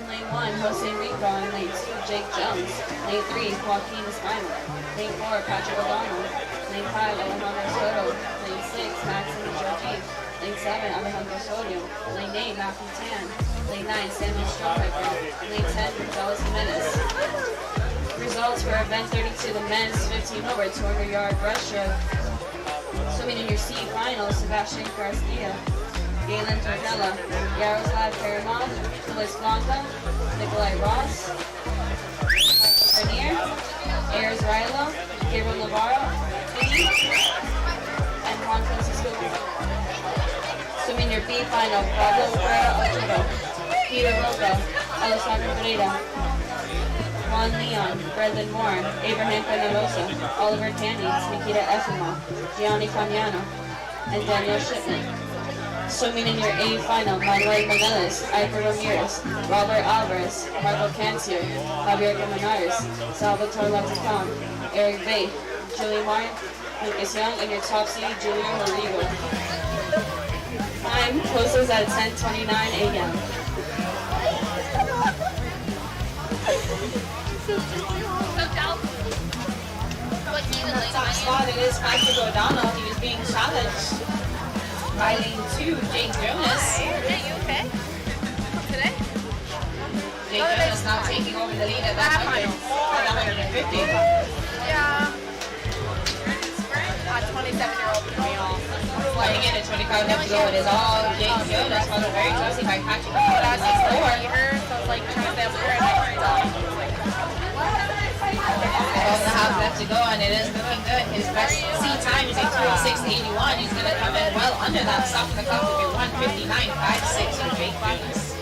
Lane 1, Jose Rico. In lane 2, Jake Jones. Lane 3, Joaquin Espino. Lane 4, Patrick O'Donnell. Lane 5, Alejandro Soto. Lane 6, Maxim Georgie. Lane 7, Alejandro Soto. Lane 8, Matthew Tan. Lane 9, Samuel Strohmeyer. Lane 10, Gonzalez Jimenez. Results for event 32, the men's 15 over 200 yard breaststroke. Swimming in your C final, Sebastian Garcia, Galen Tornella, Yaroslav Karamov, Luis Blanca, Nikolai Ross, Michael Bernier, Ayers Rilo, Gabriel Navarro, and Juan Francisco. Swimming your B final, Pablo Ferreira Ochoa, Peter Roca, Alessandro Pereira, Juan Leon, Brendan Moore, Abraham Penarosa, Oliver Candies, Nikita Efimov, Gianni Camiano, and Daniel Shipman. Swimming in your A final, Manuel Manelas, Iker Ramirez, Robert Alvarez, Marco Cancio, Javier Comenares, Salvatore Latacon, Eric Bay, Julie Martin, Lucas Young, and your top seed, Julio Rodrigo. Time closes at 10:29 a.m. Top spot, it is Patrick O'Donnell. He was being challenged by lane 2, Jake Jonas. Hey, you okay? Today? Jake Jonas now taking over the lead at that 150. Yeah. A 27-year-old threw me off. Coming in at 25 left to go, it is all Jake Jonas, followed very closely by Patrick But I O'Donnell. was like, see her, so I was like trying to stay up with her, and I About a half left to go, and it is looking good. His best C time is a 206.81. He's going to come in well under that. Stop the clock with your 159.56 for Jake Jonas.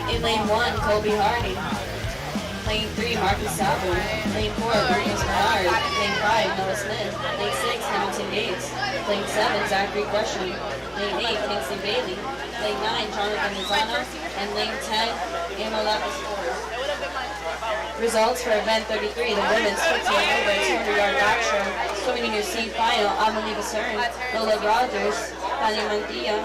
In lane 1, Colby Harding. Lane 3, Marcus Sabo. Lane 4, Lucas Bernard. Lane 5, Noah Smith. Lane 6, Hamilton Gates. Lane 7, Zachary Gresham. Lane 8, Kingsley Bailey. Lane 9, Jonathan Lozano. And Lane 10, Emma Lapis. Results for event 33, the women's 15 over 200-yard backstroke. Swimming in your C final, Amelie Basern, Lola Rogers, Fanny Mantilla,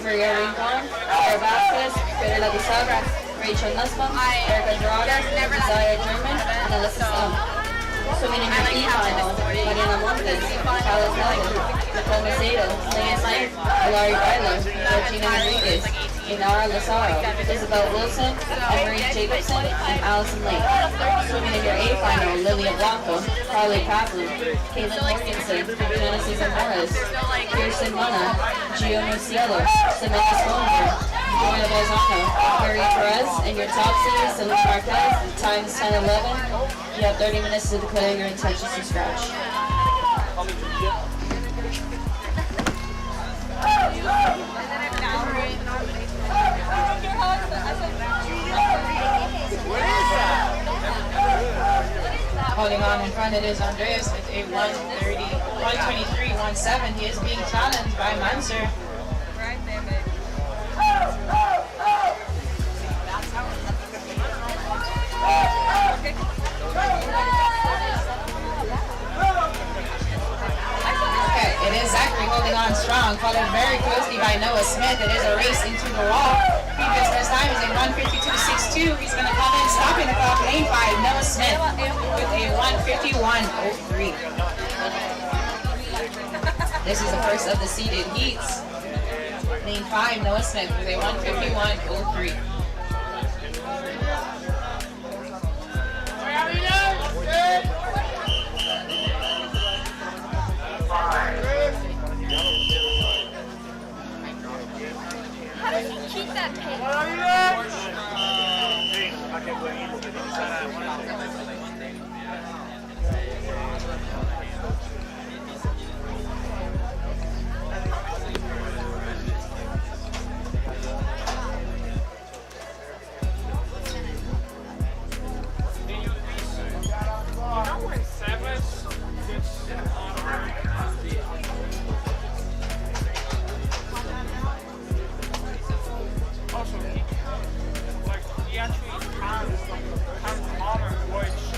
Maria Rincon, Claire Vasquez, Perla Guisabra, Rachel Nussbaum, Erica Gerardo, Desire German, and Alyssa Stone. Swimming in your E final, Mariana Montes, Carlos Nelson, Nicole Macedo, Lane Saint, Hilary Byler, Georgina Rodriguez, Inara Lazaro, Isabel Wilson, Emery Jacobson, and Allison Lake. Swimming in your A final, Lilia Blanco, Carly Kaplan, Caitlin Morganson, Genesis Morris, Kirsten Mona, Gio Musielo, Samantha Skolmer, Joanna Bolzano, Marie Perez, and your top seed, Celine Marquez. Time is 10:11. You have 30 minutes to declare your intentions to scratch. Holding on in front, it is Andreas with a 123.17. He is being challenged by Mansur. Okay, it is Zachary holding on strong, followed very closely by Noah Smith. It is a race into the wall. Previous best time is a 152.62. He's going to come in, stopping the clock. Lane 5, Noah Smith with a 151.03. This is the first of the seeded heats. Lane 5, Noah Smith with a 151.03. How does he keep that pace? I can't believe it. actually have mom and watch so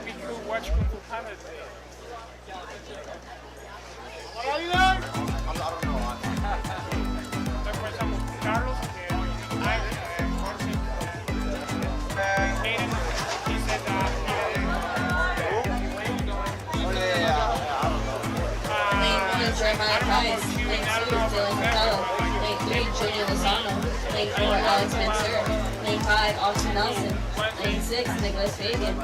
we could watch Kung Fu Panda today. Are you there? I don't know. Like, for example, Carlos, Jorge, Hayden, he said that Lane 1, Jeremiah Price. Lane 2, Dylan Capello. Lane 3, Junior Lozano. Lane 4, Alex Mansour. Lane 5, Austin Nelson. Lane 6, Nicholas Fabian.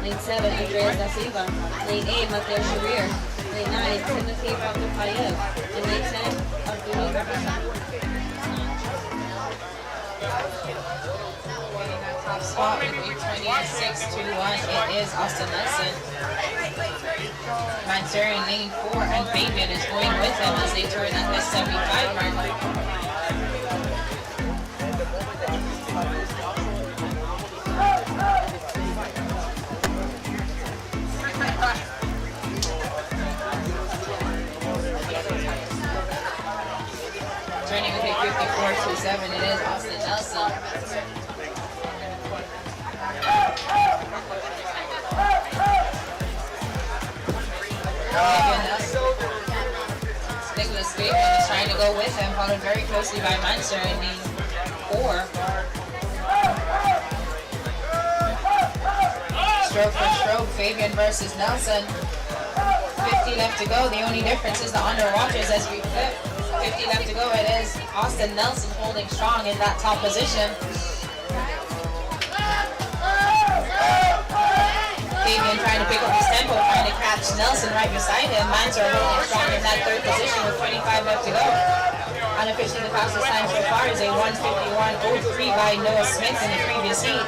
Lane 7, Andreas Da Silva. Lane 8, Mateo Sharir. Lane 9, Timothy Abdullayev. And Lane 10, Abdullah Garza. Top spot with a 26-1. It is Austin Nelson. Mansour in lane 4 and Fabian is going with him as they turn at the 75 mark. Turning with a 54-7, it is Austin Nelson. Nicholas Fabian is trying to go with him, followed very closely by Mansour in lane 4. Stroke for stroke, Fabian versus Nelson. 50 left to go. The only difference is the underwaters as we flip. 50 left to go. It is Austin Nelson holding strong in that top position. Fabian trying to pick up his tempo, trying to catch Nelson right beside him. Mansour holding strong in that third position with 25 left to go. Unofficially, the fastest time so far is a 1:51.03 by Noah Smith in the previous heat.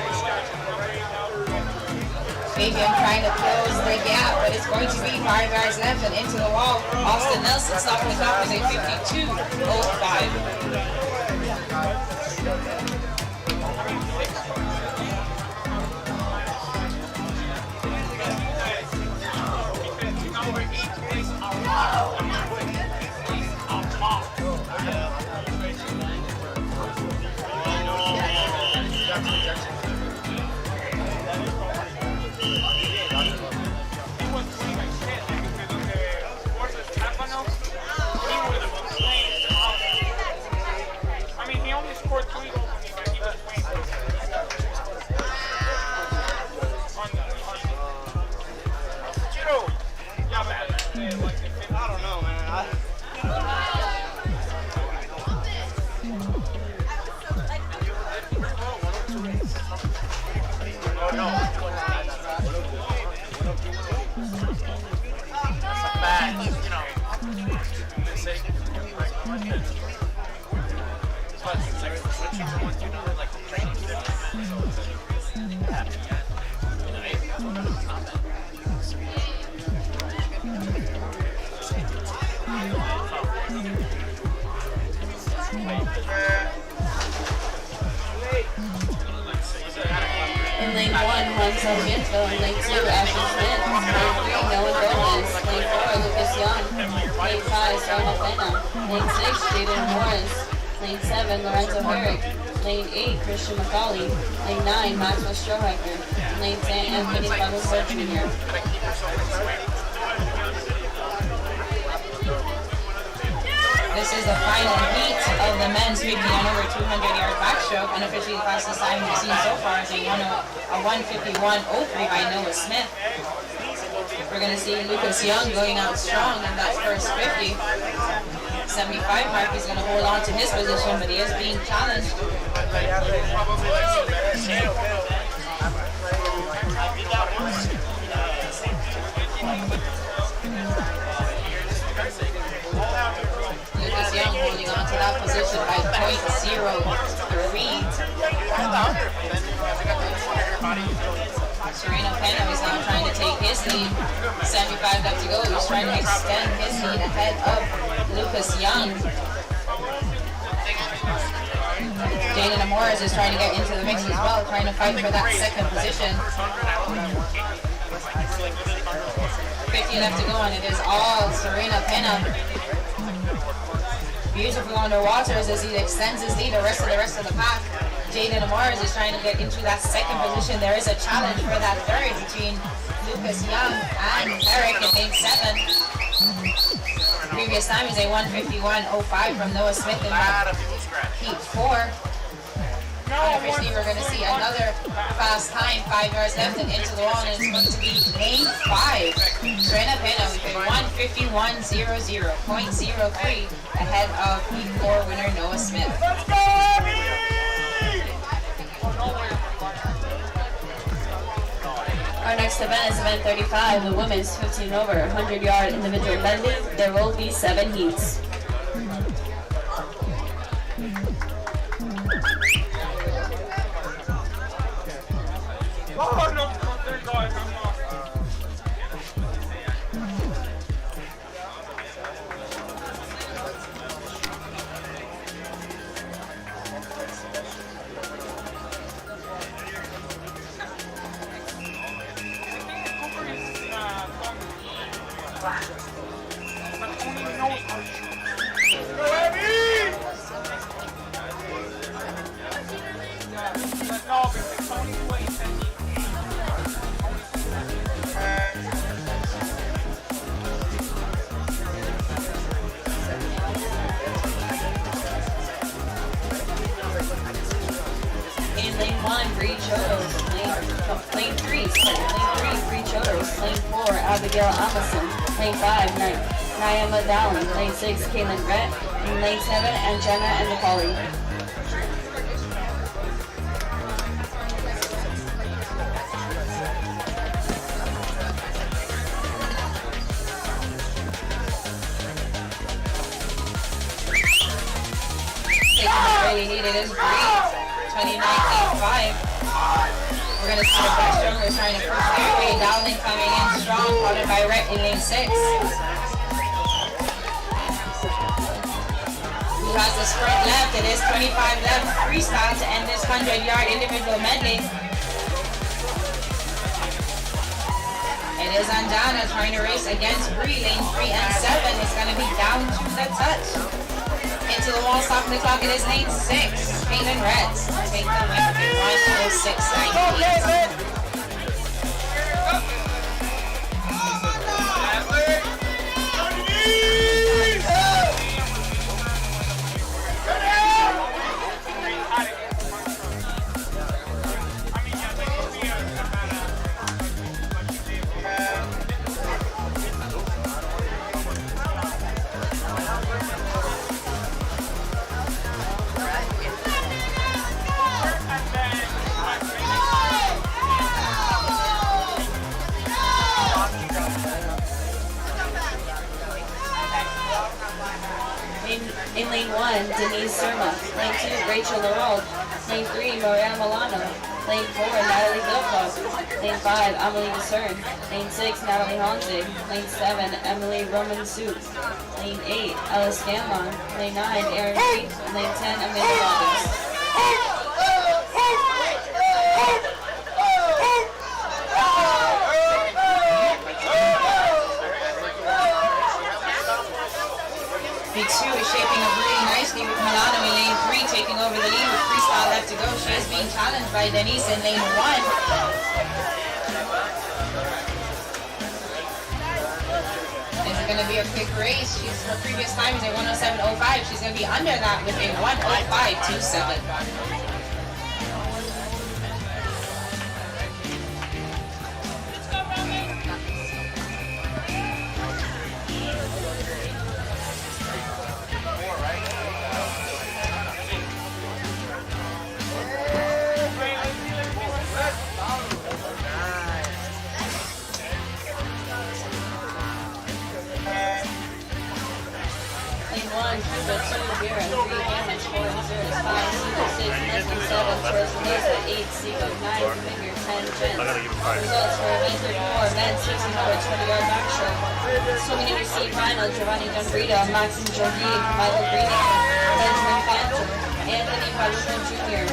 Fabian trying to close the gap, but it's going to be 5 yards left and into the wall. Austin Nelson stopping the clock with a 52.05. In lane 1, Juan Sarmiento. In lane 2, Ashley Smith. Lane 3, Noah Gomez. Lane 4, Lucas Young. Lane 5, Sarah Pena. Lane 6, Jaden Morris. Lane 7, Lorenzo Herrick. Lane 8, Christian McCauley. Lane 9, Maxwell Strohhiker. Lane 10, Anthony Pablo Jr. This is the final heat of the men's 50 and over 200-yard backstroke, and officially the fastest time we've seen so far is a 1:51.03 by Noah Smith. We're going to see Lucas Young going out strong in that first 50. 75 mark, he's going to hold on to his position, but he is being challenged. Lucas Young holding on to that position by .03. Sereno Pena is now trying to take his lead. 75 left to go. He's trying to extend his lead ahead of Lucas Young. Jaden Amores is trying to get into the mix as well, trying to fight for that second position. 50 left to go, and it is all Sereno Pena. beautiful underwaters as he extends his lead the rest of the pack. Jaden Amores is trying to get into that second position. There is a challenge for that third between Lucas Young and Eric in lane 7. Previous time is a 151.05 from Noah Smith in that heat 4. Obviously, we're going to see another fast time, 5 yards left and into the wall, and it's going to be lane 5. Trina Pena with a 151.00.03 ahead of heat 4 winner Noah Smith. Let's go, Abby! Our next event is event 35, the women's 15 over 100-yard individual medley. There will be 7 heats. Oh, no, there you go. I'm off. In lane 1, Bree Chodos. Lane 3, Bree Chodos. Lane 4, Abigail Amundsen. Lane 5, Naima Dallin. Lane 6, Caitlin Brett. In lane 7, Anjana and Nepali. Really needed is Bree, 29.85. We're going to see the breaststroke. We're trying to push their way. Dowling coming in strong, followed by Rhett in lane 6. Who has the sprint left? It is 25 left. Freestyle to end this 100-yard individual medley. It is Andana trying to race against Bree. Lane 3 and 7 is going to be down to the touch. Into the wall, stopping the clock. It is lane 6. Caitlin Reds take the win with 106.98. In lane 1, Denise Surma. Lane 2, Rachel Laurel. Lane 3, Maria Milano. Lane 4, Natalie Gilfog. Lane 5, Amelie Discern. Lane 6, Natalie Honzig. Lane 7, Emily Roman Soup. Lane 8, Alice Scanlon. Lane 9, Erin Reed. Lane 10, Amanda Robbins. Big 2 is shaping up really nicely with Milano in lane 3 taking over the lead with freestyle left to go. She is being challenged by Denise in lane 1. It's going to be a quick race. Her previous time is a 107.05. She's going to be under that with a 105.27. Cuba 2, Vera 3, Damage 4, Missouri 5, Seagull 6, Nestle 7, Torres Mesa 8, Seagull 9, Finger 10, Jen. Results for event 34, men's 64, 20-yard backstroke. Swimming in C final, Giovanni Dunbrito, Maxim Jordi, Michael Green, Benjamin Phantom, Anthony Palucon Jr.,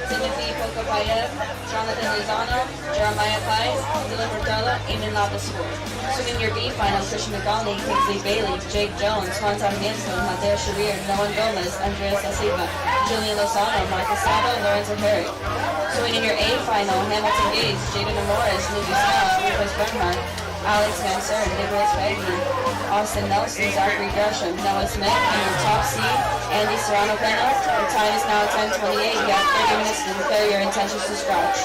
Timothy Pocopayev, Jonathan Lozano, Jeremiah Pies, Dylan Portela, Eamon Lapasford. Swimming your B final, Christian McConnelly, Kingsley Bailey, Jake Jones, Juan Sarmiento, Mateo Sharir, Nolan Gomez, Andreas Asiva, Julian Lozano, Marcus Saba, Lorenzo Herrick. Swimming in your A final, Hamilton Gates, Jaden Morris, Lucas Snell, Lucas Bernhardt, Alex Van Cern, Nicholas Wagner, Austin Nelson, Zachary Gresham, Noah Smith, and your top seed, Andy Serrano Penalt. Your time is now 10:28. You have 30 minutes to declare your intentions to scratch.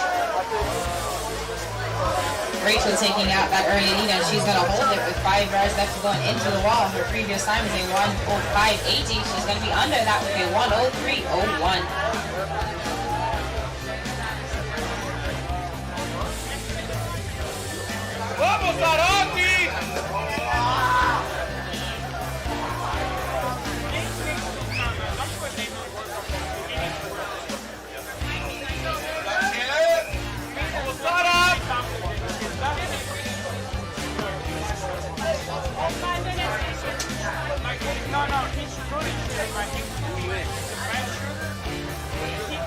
Rachel taking out that early lead, and she's going to hold it with 5 yards left going into the wall. Her previous time is a 1:05.80. She's going to be under that with a 1:03.01. Vamos, Arotti!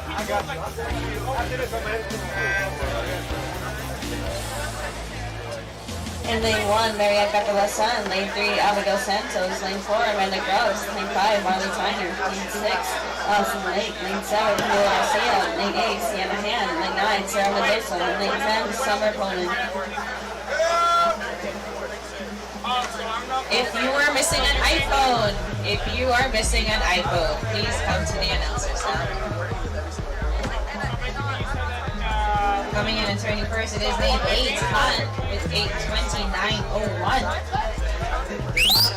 I got you. After this, I'm In lane 1, Mariette Capelasan. Lane 3, Abigail Santos. Lane 4, Amanda Gross. Lane 5, Marley Tyner. Lane 6, Allison Lake. Lane 7, Camila Garcia. Lane 8, Sienna Han. Lane 9, Sarah Mendoza. Lane 10, Summer Poland. If you are missing an iPhone, please come to the announcer's stand. Coming in and turning first, it is lane 8, Han, with 8:29.01.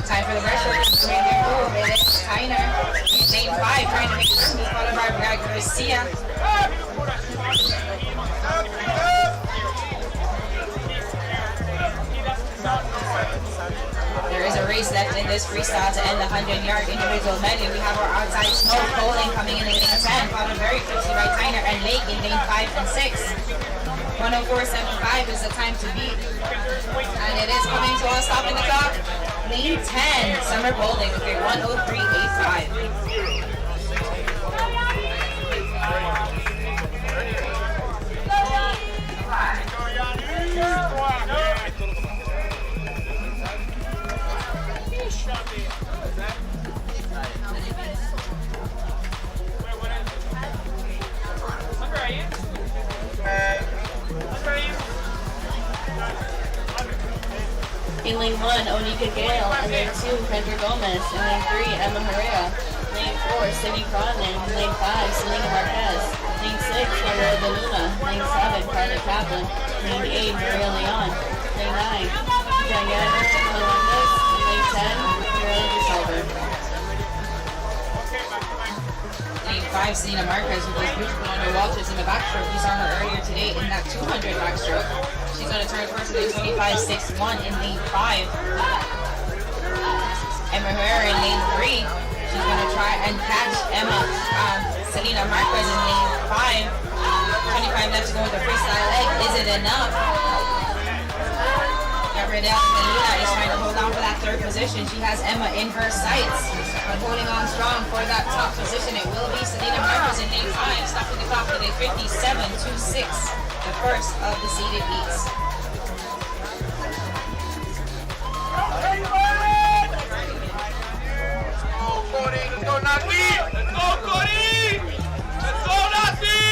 Time for the virtual. Making their move. It is Tyner. Lane 5, trying to make this move, followed by Garcia. There is a race left in this freestyle to end the 100-yard individual medley. We have our outside smoke polling coming in lane 10, followed very quickly by Tyner and Lake in lane 5 and 6. 1:04.75 is the time to beat. And it is coming to a stop in the clock. Lane 10, Summer Bowling with a 1:03.85. In lane 1, Onika Gale. In lane 2, Kendra Gomez. In lane 3, Emma Herrera. Lane 4, Cindy Cronin. Lane 5, Selena Marquez. Lane 6, Maria De Luna. Lane 7, Carla Kaplan. Lane 8, Maria Leon. Lane 9, Diana Melendez. Lane 10, Maria DeSalver. Lane 5, Selena Marquez, who was beautiful under Walters in the backstroke. We saw her earlier today in that 200 backstroke. She's going to turn first with a 25.61 in lane 5. Emma Herrera in lane 3. She's going to try and catch Selena Marquez in lane 5. 25 left to go with the freestyle leg. Is it enough? Gabrielle De Luna is trying to hold on for that third position. She has Emma in her sights. But holding on strong for that top position, it will be Selena Marquez in lane 5, stopping the clock with a 57.26, the first of the seeded heats. Let's go, Naki! Let's go, Cody! Let's go, Naki!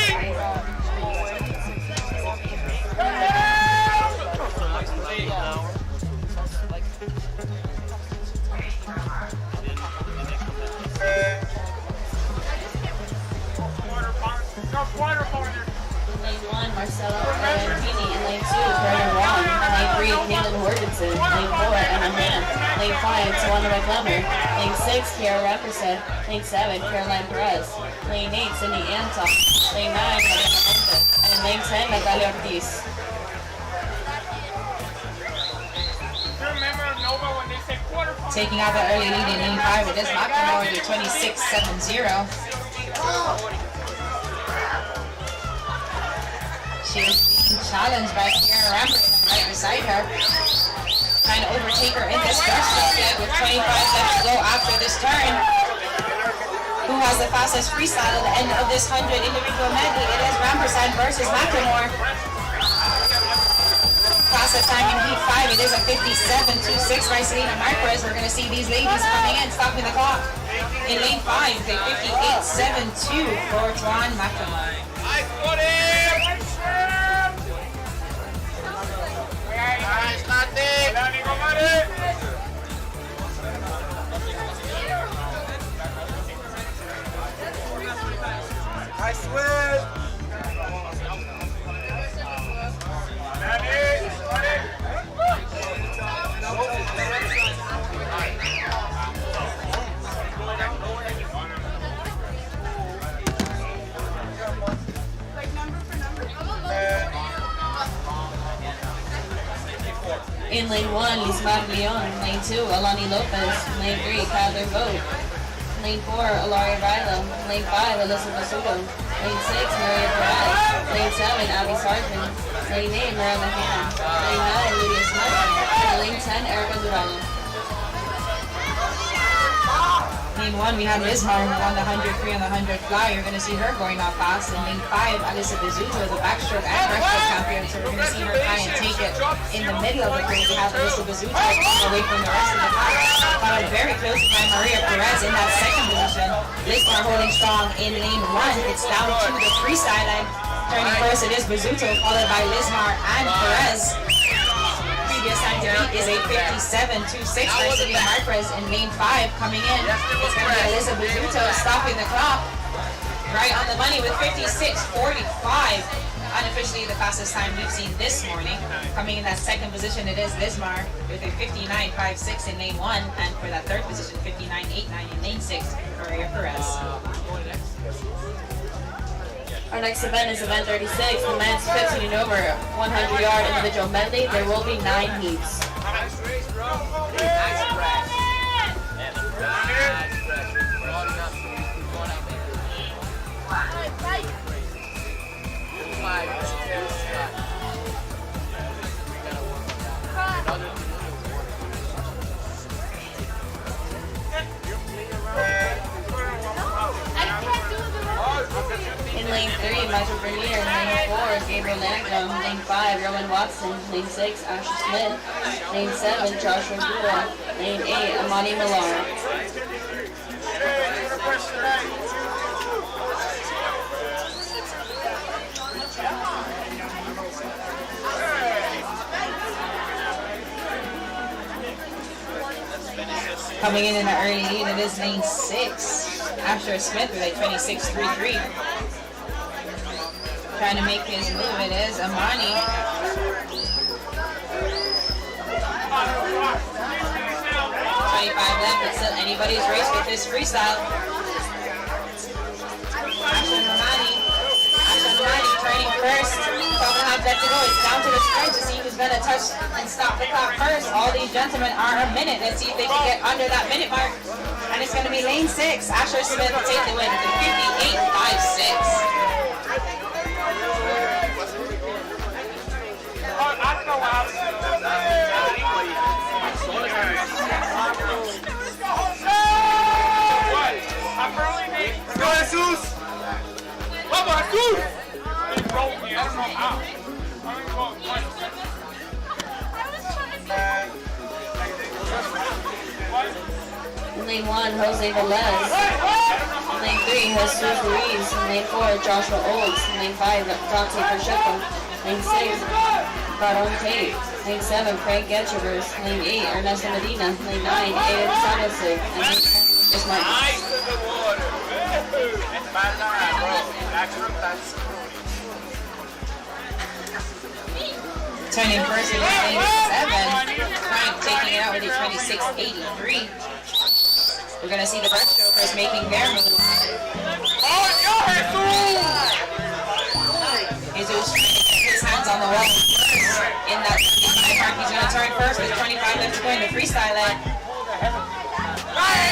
Lane 1, Marcelo Valentini. In lane 2, Carter Wong. Lane 3, Caitlin Horgenson. Lane 4, Emma Mann. Lane 5, Tawana McLemmer. Lane 6, Kiara Rapperset. Lane 7, Caroline Perez. Lane 8, Cindy Anton. Lane 9, Mariana Montes. And lane 10, Natalia Ortiz. Taking out the early lead in lane 5, it is not going over to 26.70. She is being challenged by Kiara Ramberg right beside her. Trying to overtake her in this stretch with 25 left to go after this turn. Who has is the fastest freestyle at the end of this 100 individual medley. It is Rampersad versus McLemore. Fastest time in heat 5, it is a 57.26 by Selena Marquez. We're going to see these ladies coming in, stopping the clock. In lane 5, a 58.72 for Juan McLemore. Nice, buddy! Nice, Nati! Nice switch! In lane 1, Lismar Leon. Lane 2, Alani Lopez. Lane 3, Catherine Vogt. Lane 4, Ilaria Rilo. Lane 5, Alyssa Basuto. Lane 6, Maria Perez. Lane 7, Abby Sargent. Lane 8, Miranda Hanna. Lane 9, Lydia Smith. And lane 10, Erica Durano. Lane 1, we have Lismar on the 100 free on the 100 fly. You're going to see her going off fast. In lane 5, Alyssa Basuto, the backstroke and breaststroke champion. So we're going to see her try and take it in the middle of the free. We have Alyssa Basuto away from the rest of the pack. Followed very close by Maria Perez in that second position. Lismar holding strong in lane 1. It's down to the freestyle line. Turning first, it is Basuto, followed by Lismar and Perez. Previous time to beat is a 57.26 by Selena Marquez in lane 5 coming in. It's going to be Alyssa Basuto stopping the clock. Right on the money with 56.45. Unofficially the fastest time we've seen this morning. Coming in that second position, it is Lismar with a 59.56 in lane 1. And for that third position, 59.89 in lane 6, Maria Perez. Our next event is event 36, the men's 15 and over 100-yard individual medley. There will be 9 heats. Nice race, bro. Nice race. In lane 3, Metro Bernier. Lane 4, Gabriel Landrum. Lane 5, Rowan Watson. Lane 6, Asher Smith. Lane 7, Joshua Gula. Lane 8, Amani Millar. Coming in the early lead, it is lane 6. Asher Smith with a 26.33. Trying to make his move, it is Amani. 25 left, it's still anybody's race with this freestyle. Asher Amani turning first. 12.5 left to go. It's down to the sprint to see who's gonna touch and stop the clock first. All these gentlemen are a minute. Let's see if they can get under that minute mark. And it's gonna be lane 6. Asher Smith will take the win with a 58.56. Go, Jesus! Vamos, Jesus! He broke me. I don't know how. In lane 1, Jose Velez. In lane 3, Jesus Ruiz. In lane 4, Joshua Olds. In lane 5, Dante Pacheco. Lane 6, Baron Tate. Lane 7, Frank Getchevers. Lane 8, Ernesto Medina. Lane 9, Aiden Sadosic. And lane 10, Lucas Martin. Nice to the water. It's bad enough, bro. Actually, that's Turning first, it is lane 7. Frank taking it out with a 26.83. We're gonna see the breaststrokers making their move. oh, yo, Jesus trying to get his hands on the wall first. In that 25 mark, he's gonna turn first with 25 left to go in the freestyle leg.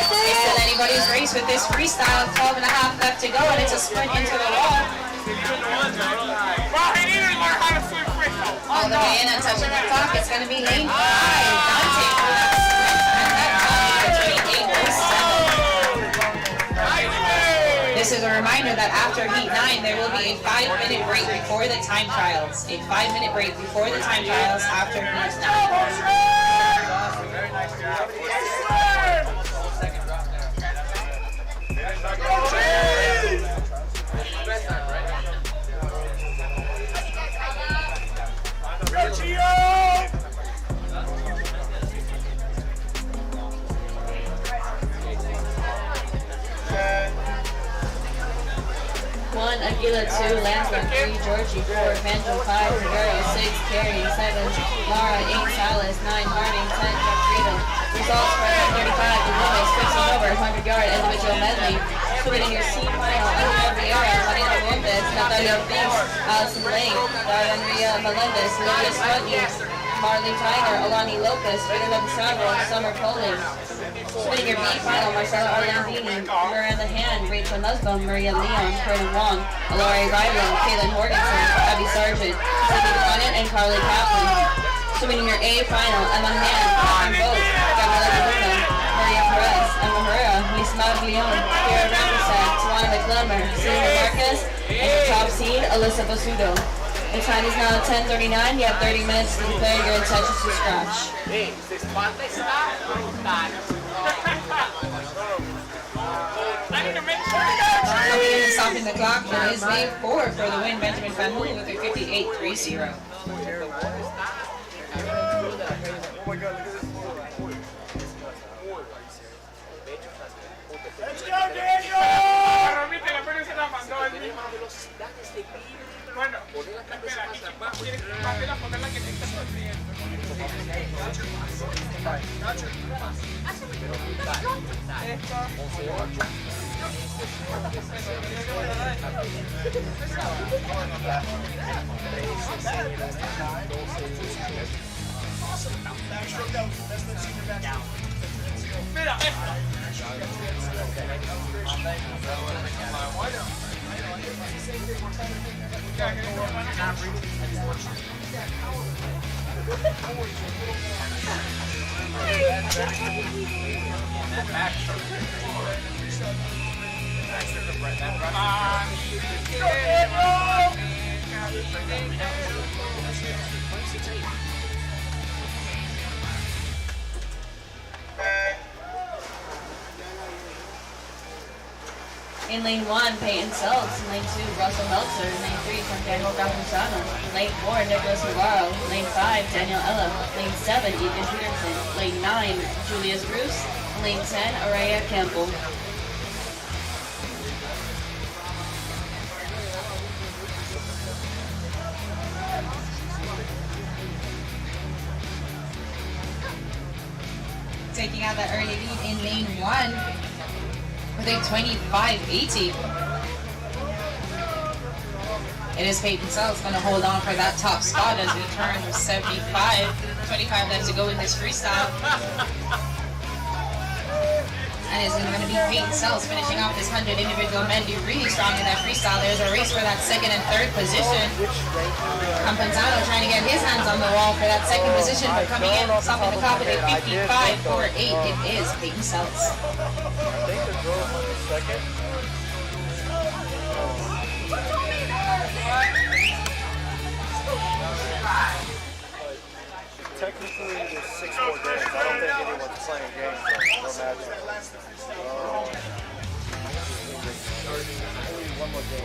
It's still anybody's race with this freestyle. 12.5 left to go, and it's a sprint into the wall. Bro, he needed to learn how to swim freestyle. All the way in and touching the clock. It's gonna be lane 5. Dante for that sprint, and that time for 28.07. Nice, man. This is a reminder that after heat 9, there will be a 5-minute break before the time trials. A 5-minute break before the time trials after heat 9. Very nice job. One, Aguila 2, Lansman 3, Georgie 4, Benjamin 5, Rivero 6, Carey 7, Lara 8, Salas 9, Harding 10, Freedom. Results for 35, the Lewis fixing over 100-yard individual medley. Swimming in your C final, Andrea Riera, Marina Montes, Natalia Ortiz, Allison Lane, Daria Melendez, Lydia Swatney, Marley Tyner, Alani Lopez, Frida Pizarro, Summer Poling. Swimming your B final, Marcelo Orlandini, Miranda Hand, Rachel Nussbaum, Maria Leon, Curtin Wong, Alari Ryland, Caitlin Morganson, Abby Sargent, Sadie Bonnet, and Carly Kaplan. Swimming your A final, Emma Hand, Catherine Boat, Gabriela Luna, Maria Perez, Emma Herrera, Miss Maglione, Kira Rampersad, Tawana McLemmer, Selena Marquez, and your top seed, Alyssa Basudo. The time is now 10:39. You have 30 minutes to declare your intentions to scratch. Coming in and stopping the clock, it is lane 4 for the win, Benjamin Van Hool with a 58.30. Let's go, Daniel! Bueno, espera, ¿quieres ponerla que te está sonriendo? Mira, In lane 1, Peyton Seltz. In lane 2, Russell Meltzer. In lane 3, Santiago Campuzano. Lane 4, Nicholas Navarro. Lane 5, Daniel Ella. Lane 7, Ethan Peterson. Lane 9, Julius Bruce. Lane 10, Araya Campbell. Taking out that early lead in lane 1 with a 25.80. It is Peyton Sells going to hold on for that top spot as he turns 75. 25 left to go in this freestyle. And it's going to be Peyton Sells finishing off this 100 individual medley really strong in that freestyle. There's a race for that second and third position. Campuzano trying to get his hands on the wall for that second position, but coming in, stopping the clock at a 55.48. It is Peyton Sells. I think the girl won the second. Technically, there's 6 more games. I don't think anyone's playing games, though. No matches. Only one more game.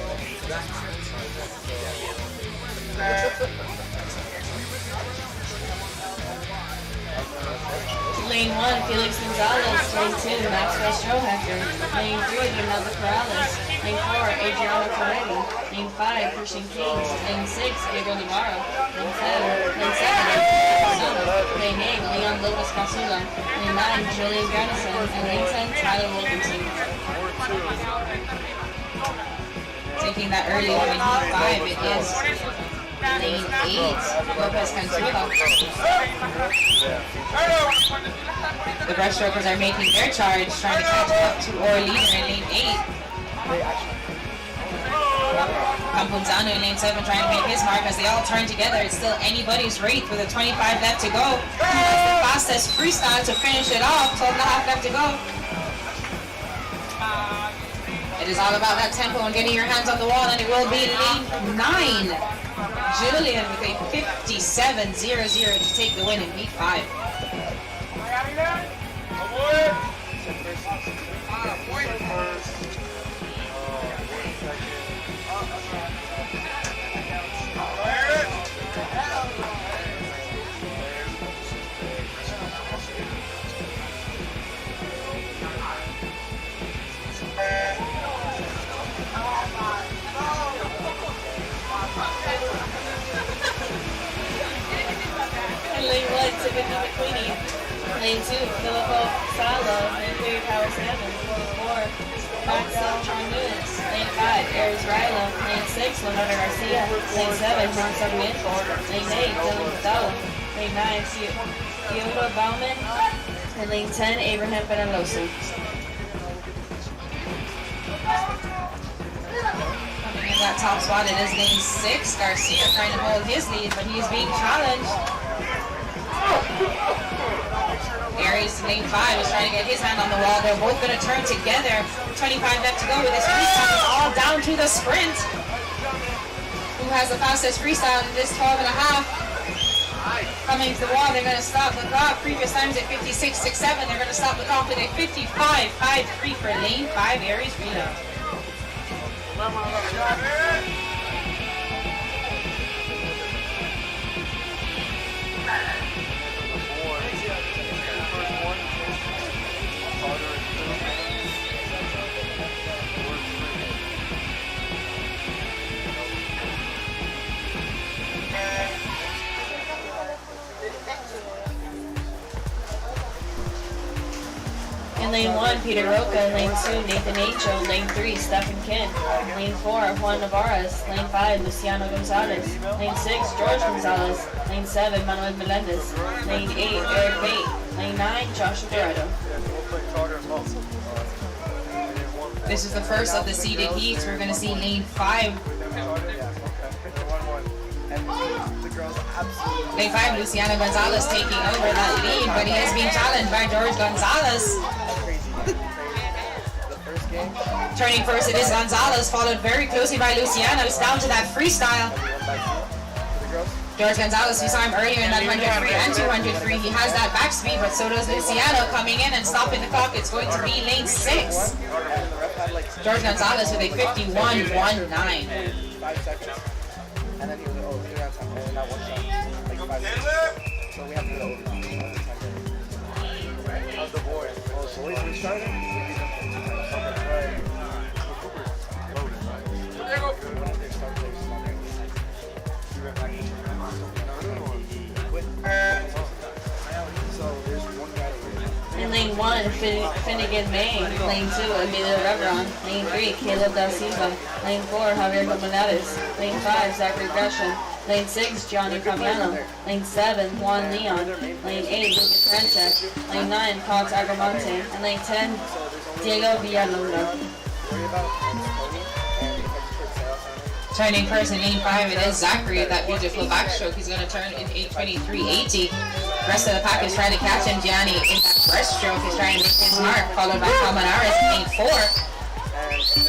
Lane 1, Felix Gonzalez. Lane 2, Maxwell Strohacker. Lane 3, Ronaldo Corrales. Lane 4, Adriano Ferretti. Lane 5, Christian King. Lane 6, Diego Navarro. Lane 7, Lane 8, Leon Lopez Casula. Lane 9, Julian Garnison. And Lane 10, Tyler Wilkinson. Taking that early lead in heat 5, it is lane 8, Lopez Cantula. The breaststrokers are making their charge, trying to catch up to our leader in lane 8. Campuzano in lane 7 trying to make his mark as they all turn together. It's still anybody's race with a 25 left to go. That's the fastest freestyle to finish it off. 12 and a half left to go. It is all about that tempo and getting your hands on the wall, and it will be lane 9. Julian with a 57.00 to take the win in heat 5. Lane 1, Timothy McQueenie. Lane 2, Filippo Salo. Lane 3, Power Salmon. Lane 4, Maxwell John Lewis. Lane 5, Aries Rilo. Lane 6, Leonardo Garcia. Lane 7, Juan Sarmiento. Lane 8, Dylan Vidal. Lane 9, Theodore Bauman. And lane 10, Abraham Penalosa. Coming in that top spot, it is lane 6. Garcia trying to hold his lead, but he's being challenged. Aries, lane 5, is trying to get his hand on the wall. They're both going to turn together. 25 left to go with this freestyle. It's all down to the sprint. Who has the fastest freestyle in this 12.5? Coming to the wall, they're going to stop the clock. Previous times at 56.67. They're going to stop the clock with a 55.53 for lane 5, Aries Rilo. In lane 1, Peter Roca. Lane 2, Nathan Acho. Lane 3, Stephen Kin. Lane 4, Juan Navarez. Lane 5, Luciano Gonzalez. Lane 6, George Gonzalez. Lane 7, Manuel Melendez. Lane 8, Eric Bate. Lane 9, Joshua Dorado. This is the first of the seeded heats. We're going to see lane 5. Lane 5, Luciano Gonzalez taking over that lead, but he is being challenged by George Gonzalez. Turning first, it is Gonzalez, followed very closely by Luciano. It's down to that freestyle. George Gonzalez, we saw him earlier in that 100 free and 200 free. He has that back speed, but so does Luciano coming in and stopping the clock. It's going to be lane 6. George Gonzalez with a 51.19. 5 seconds. And then he was like, oh, we don't have time. And not one shot. Like 5 seconds. So we have to go over. How's the boys? Oh, so boys restarted? Okay. In lane 1, Finnegan May. Lane 2, Emilio Reveron. Lane 3, Caleb Da Silva. Lane 4, Javier Comunales. Lane 5, Zachary Gresham. Lane 6, Gianni Camiano. Lane 7, Juan Leon. Lane 8, Lucas Rancek. Lane 9, Cox Agramonte. And lane 10, Diego Villalonga. Turning first in lane 5, it is Zachary with that beautiful backstroke. He's going to turn in 8:23.80. Rest of the pack is trying to catch him. Gianni in that breaststroke is trying to make his mark, followed by Calmanares in lane 4.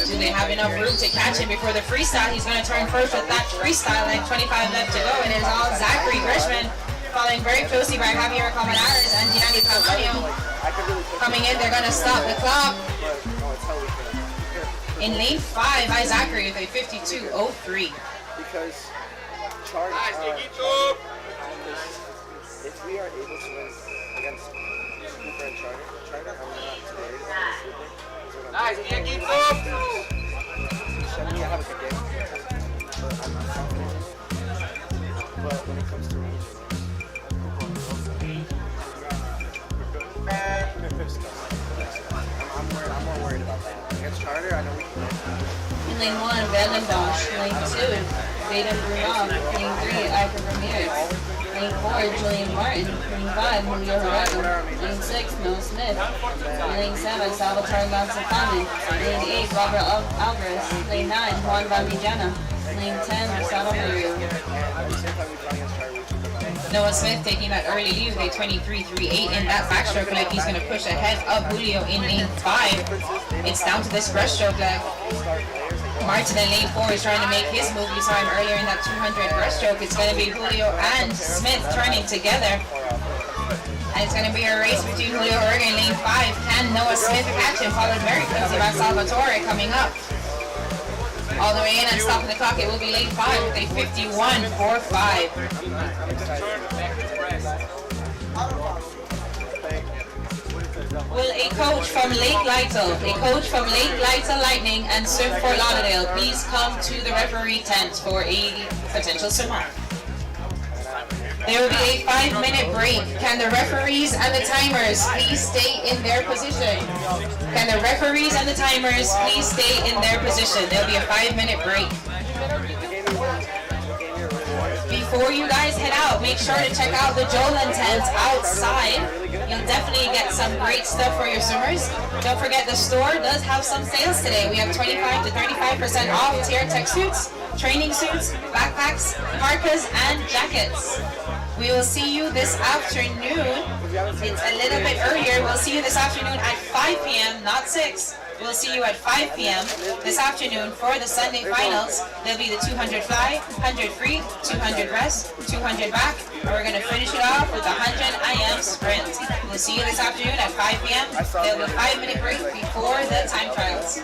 Do they have enough room to catch him before the freestyle? He's going to turn first with that freestyle, and 25 left to go. It is all Zachary Grishman, following very closely by Javier Calmanares and Gianni Calcanio. Coming in, they're going to stop the clock. In lane 5, by Zachary with a 52.03. Because Charlie, if we are able to win against Cooper and Charter, I'm not today. Nice, Yankee. I have a good game, but I'm not confident. But when it comes to I'm more worried about that. Against Charter, I know we can win. In lane 1, Velen Bosch. Lane 2, Vaden Brunon. Lane 3, Iker Ramirez. Lane 4, Julian Martin. Lane 5, Julio Herrera. Lane 6, Noah Smith. Lane 7, Salvatore Lanzafamin. Lane 8, Robert Alvarez. Lane 9, Juan Valdillana. Lane 10, Rosado Murillo. At the same time, we fought against Charter, Noah Smith taking that early lead with a 23.38 in that backstroke leg. He's going to push ahead of Julio in lane 5. It's down to this breaststroke leg. Martin in lane 4 is trying to make his move. You saw him earlier in that 200 breaststroke. It's going to be Julio and Smith turning together. And it's going to be a race between Julio Urga in lane 5. Can Noah Smith catch him? Followed very closely by Salvatore coming up. All the way in and stopping the clock, it will be lane 5 with a 51.45. Will a coach from Lake Lytle, Lightning and Surf Fort Lauderdale please come to the referee tent for a potential swim-off? There will be a 5-minute break. Can the referees and the timers please stay in their position? Can the referees and the timers please stay in their position? There'll be a 5-minute break. Before you guys head out, make sure to check out the Jolan tent outside. You'll definitely get some great stuff for your swimmers. Don't forget the store does have some sales today. We have 25 to 35% off Tier Tech suits, training suits, backpacks, parkas, and jackets. We will see you this afternoon. It's a little bit earlier. We'll see you this afternoon at 5 p.m., not 6. We'll see you at 5 p.m. this afternoon for the Sunday finals. There'll be the 200 fly, 100 free, 200 rest, 200 back, and we're going to finish it off with the 100 IM sprint. We'll see you this afternoon at 5 p.m. There'll be a 5-minute break before the time trials.